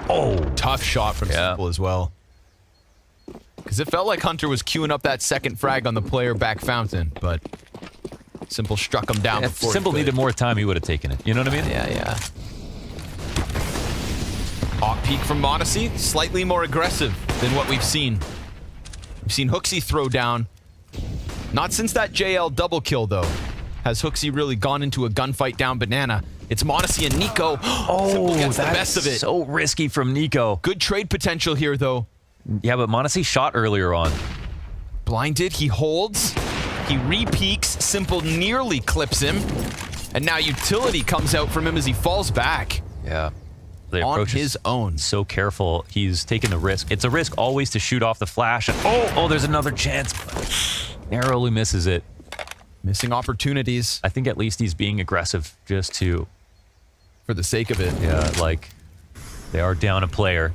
Oh, Tough shot from Yeah. Simple as well. Because it felt like Hunter was queuing up that second frag on the player back fountain, but Simple struck him down if before he Simple could. needed more time, he would have taken it. You know what I mean? Yeah. Hot peek from Modesty, slightly more aggressive than what we've seen. We've seen Hooksy throw down. Not since that JL double kill, though, has Hooksy really gone into a gunfight down Banana. It's Modesty and Nico. Simple gets the best of it. So risky from Nico. Good trade potential here, though. Yeah, but Modesty shot earlier on. Blinded, he holds. He re-peeks. Simple nearly clips him. And now Utility comes out from him as he falls back. Yeah. The On approach is his own. so careful. He's taking the risk. It's a risk always to shoot off the flash. And oh, there's another chance. Narrowly misses it. Missing opportunities I think at least he's being aggressive just to, for the sake of it. yeah, like they are down a player.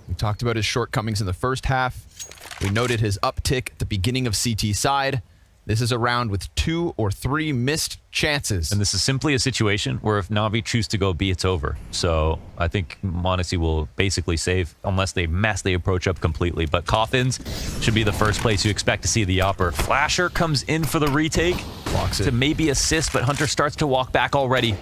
We talked about his shortcomings in the first half. We noted his uptick at the beginning of CT side. This is a round with 2 or 3 missed chances. And this is simply a situation where if Navi choose to go B, it's over. So I think Modesty will basically save unless they mess the approach up completely. But Coffins should be the first place you expect to see the upper. Flasher comes in for the retake. Blocks it. To maybe assist, but Hunter starts to walk back already.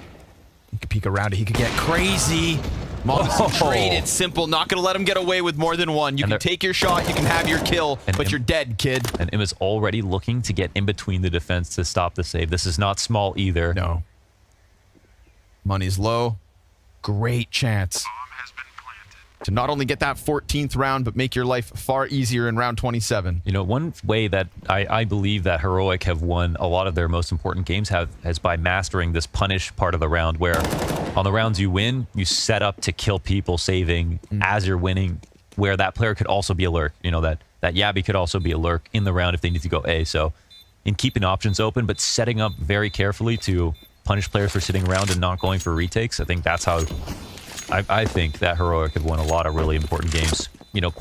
He could peek around it. He could get crazy. Modesty Oh. trade. It's Simple. Not going to let him get away with more than one. You And can take your shot. You can have your kill, And but you're dead, kid. And Im is already looking to get in between the defense to stop the save. This is not small either. No. Money's low. Great chance Bomb has been planted. to not only get that 14th round, but make your life far easier in round 27. You know, one way that I believe that Heroic have won a lot of their most important games has by mastering this punish part of the round, where on the rounds you win, you set up to kill people saving as you're winning, where that player could also be a lurk. You know, that Yabby could also be a lurk in the round if they need to go A. So in keeping options open, but setting up very carefully to punish players for sitting around and not going for retakes, I think that's how I think that Heroic have won a lot of really important games, you know,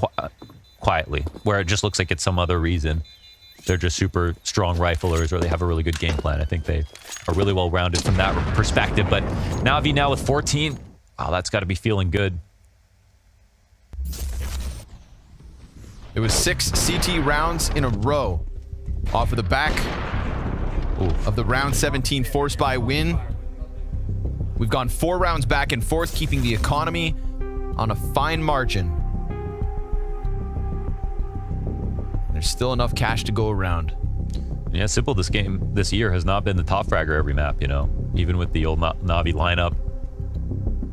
quietly, where it just looks like it's some other reason. They're just super strong riflers or they have a really good game plan. I think they are really well-rounded from that perspective. But Navi now with 14, wow, that's got to be feeling good. It was 6 CT rounds in a row off of the back of the round 17 force buy win. We've gone 4 rounds back and forth, keeping the economy on a fine margin. There's still enough cash to go around. Yeah, Simple this year has not been the top fragger every map, you know. Even with the old Navi lineup,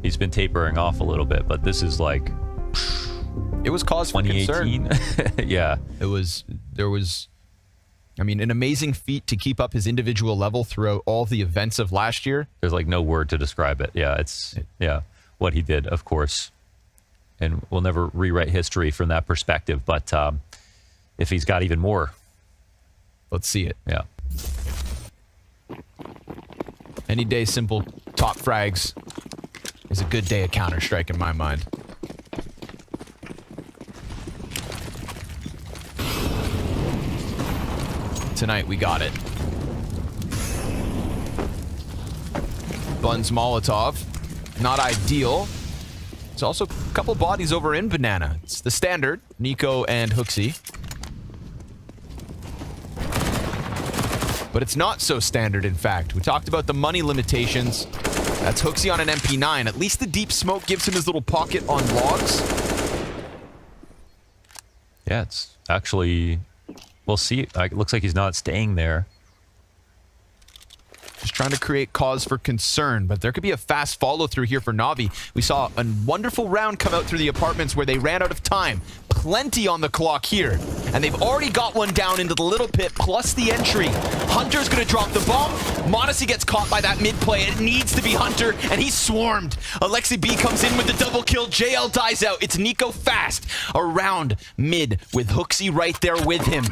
he's been tapering off a little bit, but this is like It was cause for concern. 2018. Yeah. There was, I mean, an amazing feat to keep up his individual level throughout all the events of last year. There's like no word to describe it. Yeah, it's what he did, of course. And we'll never rewrite history from that perspective, but if he's got even more, Let's see it. yeah. Any day Simple top frags is a good day of Counter-Strike in my mind. Tonight we got it. Buns Molotov. Not ideal. There's also a couple bodies over in Banana. It's the standard. Nico and Hooksy. but it's not so standard, in fact. We talked about the money limitations. That's Hooksy on an MP9. At least the deep smoke gives him his little pocket on logs. Yeah, it's actually... We'll see. It looks like he's not staying there. Just trying to create cause for concern, but there could be a fast follow-through here for Navi. We saw a wonderful round come out through the apartments where they ran out of time. Plenty on the clock here, and they've already got one down into the little pit, plus the entry. Hunter's gonna drop the bomb. Modesty gets caught by that mid-play. It needs to be Hunter, and he's swarmed. Alexi B comes in with the double kill. JL dies out. It's Nico fast around mid with Hooksy right there with him.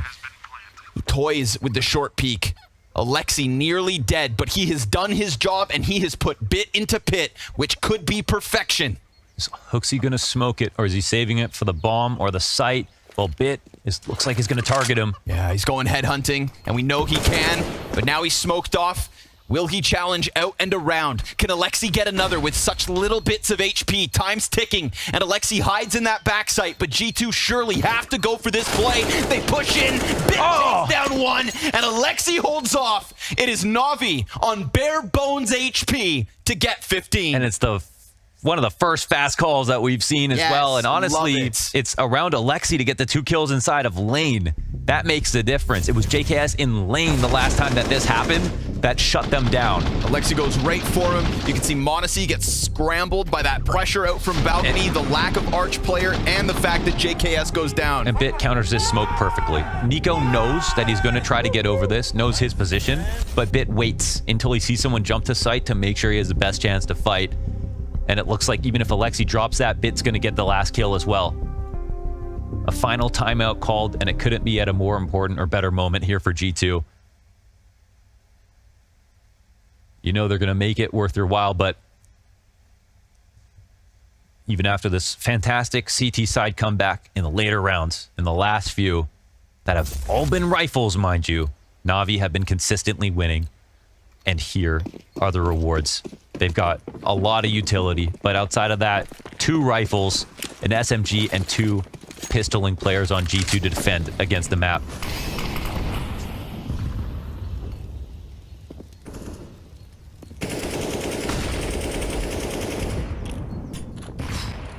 He toys with the short peek. Alexi nearly dead, but he has done his job, and he has put Bit into pit, which could be perfection. Is Hooksy going to smoke it, or is he saving it for the bomb or the site? Well, Bit looks like he's going to target him. Yeah, he's going headhunting, and we know he can, but now he's smoked off. Will he challenge out and around? Can Alexi get another with such little bits of HP? Time's ticking, and Alexi hides in that backside, but G2 surely have to go for this play. They push in, Bit takes down one, and Alexi holds off. It is Navi on bare bones HP to get 15. And it's one of the first fast calls that we've seen as well. And honestly, it's around Alexi to get the 2 kills inside of lane. That makes the difference. It was JKS in lane the last time that this happened that shut them down. Alexi goes right for him. You can see Modesty gets scrambled by that pressure out from balcony, the lack of arch player, and the fact that JKS goes down. And Bit counters this smoke perfectly. Nico knows that he's going to try to get over this, knows his position, but Bit waits until he sees someone jump to site to make sure he has the best chance to fight. And it looks like even if Alexi drops that, Bit's going to get the last kill as well. A final timeout called, and it couldn't be at a more important or better moment here for G2. You know they're going to make it worth their while, but even after this fantastic CT side comeback in the later rounds, in the last few, that have all been rifles, mind you, Navi have been consistently winning. And here are the rewards. They've got a lot of utility, but outside of that, 2 rifles, an SMG, and 2 pistoling players on G2 to defend against the map.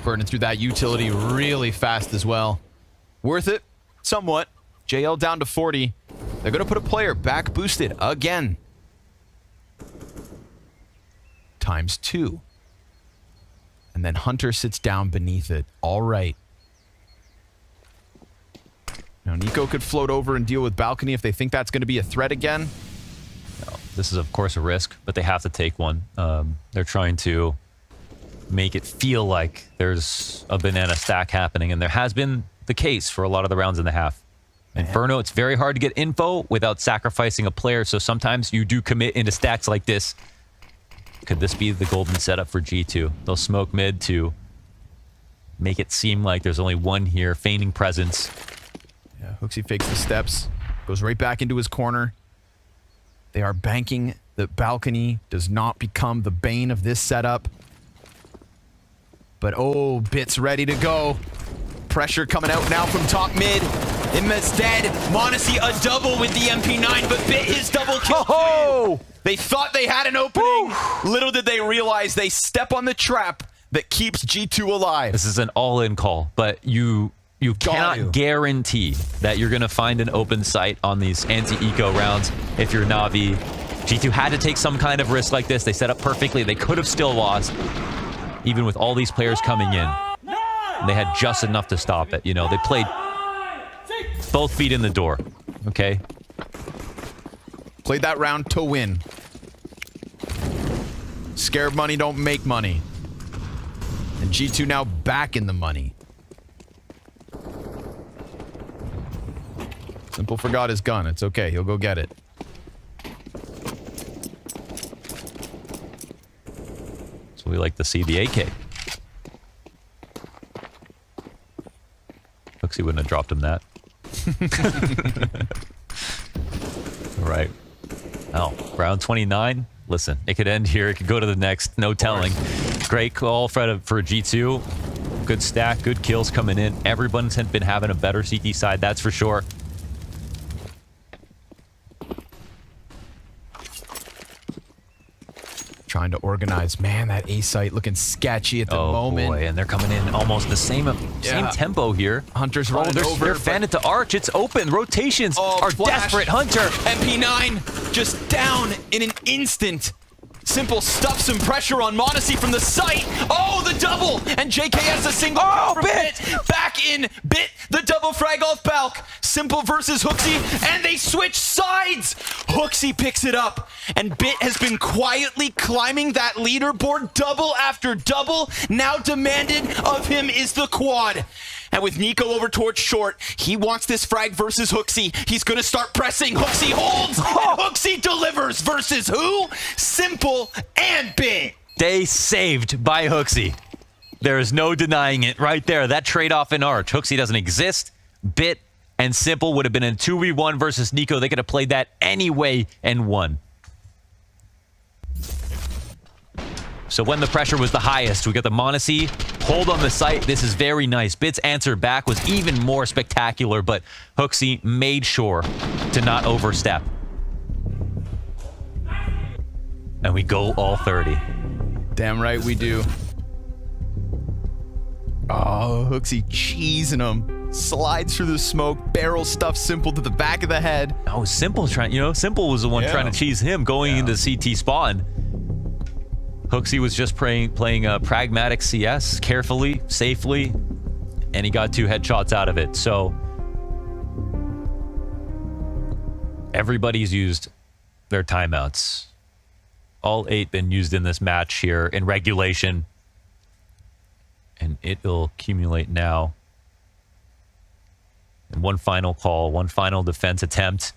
Burning through that utility really fast as well. Worth it? Somewhat. JL down to 40. They're going to put a player back boosted again. ×2. And then Hunter sits down beneath it. All right. Now, Nico could float over and deal with balcony if they think that's going to be a threat again. No, this is, of course, a risk, but they have to take one. They're trying to make it feel like there's a banana stack happening, and there has been the case for a lot of the rounds in the half. Inferno, it's very hard to get info without sacrificing a player, so sometimes you do commit into stacks like this. Could this be the golden setup for G2? They'll smoke mid to make it seem like there's only one here, feigning presence. Yeah, Hooksy fakes the steps, goes right back into his corner. They are banking that balcony does not become the bane of this setup. But oh, Bit's ready to go. Pressure coming out now from top mid. Imma's dead. Modesty a double with the MP9, but Bit his double kill. Oh! They thought they had an opening. Little did they realize they step on the trap that keeps G2 alive. This is an all-in call, but you cannot guarantee that you're going to find an open site on these anti-eco rounds if you're Navi. G2 had to take some kind of risk like this. They set up perfectly. They could have still lost, even with all these players coming in. And they had just enough to stop it. You know, they played both feet in the door, okay? Played that round to win. Scared money don't make money. And G2 now back in the money. Simple forgot his gun. It's okay. He'll go get it. So we like to see the AK. Hooksy wouldn't have dropped him that. All right. Oh, round 29. Listen, it could end here. It could go to the next. No telling. Great call for G2. Good stack. Good kills coming in. Everyone's been having a better CT side, that's for sure. trying to organize. Man, that A site looking sketchy at the moment. Boy, and they're coming in almost the same tempo here. Hunter's running over. They're fanning to Arch. It's open. Rotations are Flash. desperate. Hunter. MP9 just down in an instant. Simple stuff some pressure on Monacy from the site. Oh, the double! And JKS a single. Oh, from Bit! Back in. Bit the double frag off Balk. Simple versus Hooksy, and they switch sides. Hooksy picks it up, and Bit has been quietly climbing that leaderboard double after double. Now demanded of him is the quad. And with Nico over towards short, he wants this frag versus Hooksy. He's going to start pressing. Hooksy holds, and Hooksy delivers versus who? Simple and Bit. Day saved by Hooksy. There is no denying it right there. That trade-off in Arch. Hooksy doesn't exist. Bit and Simple would have been in 2v1 versus Nico. They could have played that anyway and won. So when the pressure was the highest, we got the Monacy hold on the site. This is very nice. Bit's answer back was even more spectacular, but Hooksy made sure to not overstep. And we go all 30. Damn right we do. Oh, Hooksy cheesing him. Slides through the smoke, barrel stuff Simple to the back of the head. Oh, Simple trying, Simple was the one trying to cheese him going into CT spawn. Hooksy was just playing a pragmatic CS, carefully, safely, and he got 2 headshots out of it. So everybody's used their timeouts. All 8 been used in this match here in regulation. And it will accumulate now. And one final call, one final defense attempt.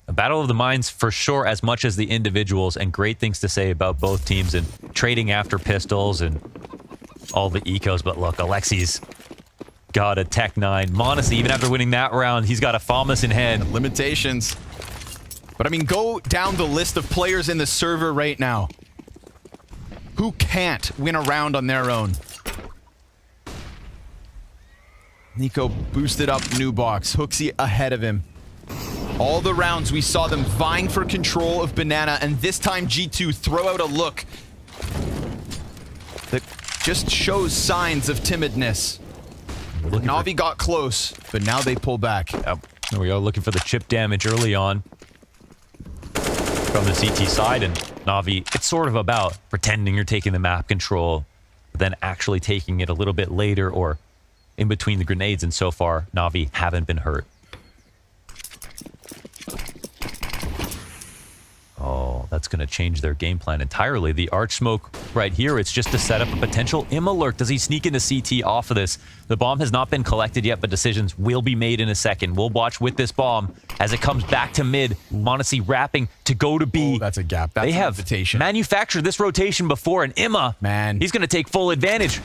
A battle of the minds for sure, as much as the individuals, and great things to say about both teams and trading after pistols and all the ecos. But look, Alexi's got a Tech 9. Monacy, even after winning that round, he's got a FAMAS in hand. Limitations. But I mean, go down the list of players in the server right now. Who can't win a round on their own? Nico boosted up new box. Hooksy ahead of him. All the rounds we saw them vying for control of Banana, and this time G2 throw out a look that just shows signs of timidness. Navi got close, but now they pull back. Yep. There we go, looking for the chip damage early on from the CT side, and Navi, it's sort of about pretending you're taking the map control, but then actually taking it a little bit later or in between the grenades, and so far, Navi haven't been hurt. Oh, that's going to change their game plan entirely. The Arch smoke right here, it's just to set up a potential IM alert. Does he sneak into CT off of this? The bomb has not been collected yet, but decisions will be made in a second. We'll watch with this bomb as it comes back to mid. Monacy wrapping to go to B. Oh, that's a gap. That's they have invitation. Manufactured this rotation before, and Imma, man, he's going to take full advantage.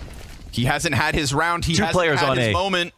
He hasn't had his round. He Two hasn't players had on his A. moment.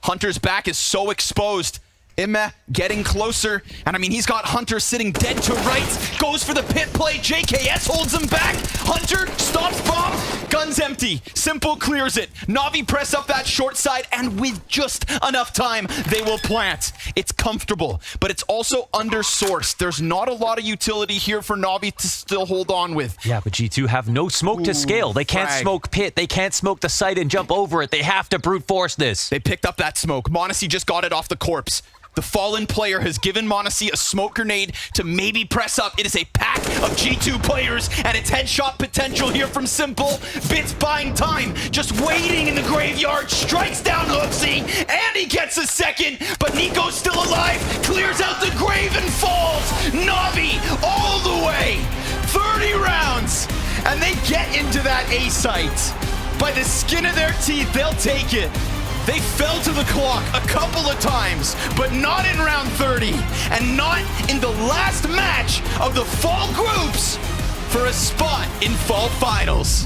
Hunter's back is so exposed. Imma getting closer, and I mean, he's got Hunter sitting dead to right, goes for the pit play, JKS holds him back, Hunter stops bomb, gun's empty, Simple clears it, Navi press up that short side, and with just enough time, they will plant. It's comfortable, but it's also under-sourced. There's not a lot of utility here for Navi to still hold on with. Yeah, but G2 have no smoke to scale. They can't smoke pit, they can't smoke the site and jump over it. They have to brute force this. They picked up that smoke. Monacy just got it off the corpse. The fallen player has given Monacy a smoke grenade to maybe press up. It is a pack of G2 players, and it's headshot potential here from Simple. Bit's buying time, just waiting in the graveyard, strikes down Hooksy, and he gets a second, but Nico's still alive, clears out the grave and falls. Navi all the way, 30 rounds, and they get into that A site. By the skin of their teeth, they'll take it. They fell to the clock a couple of times, but not in round 30, and not in the last match of the fall groups for a spot in fall finals.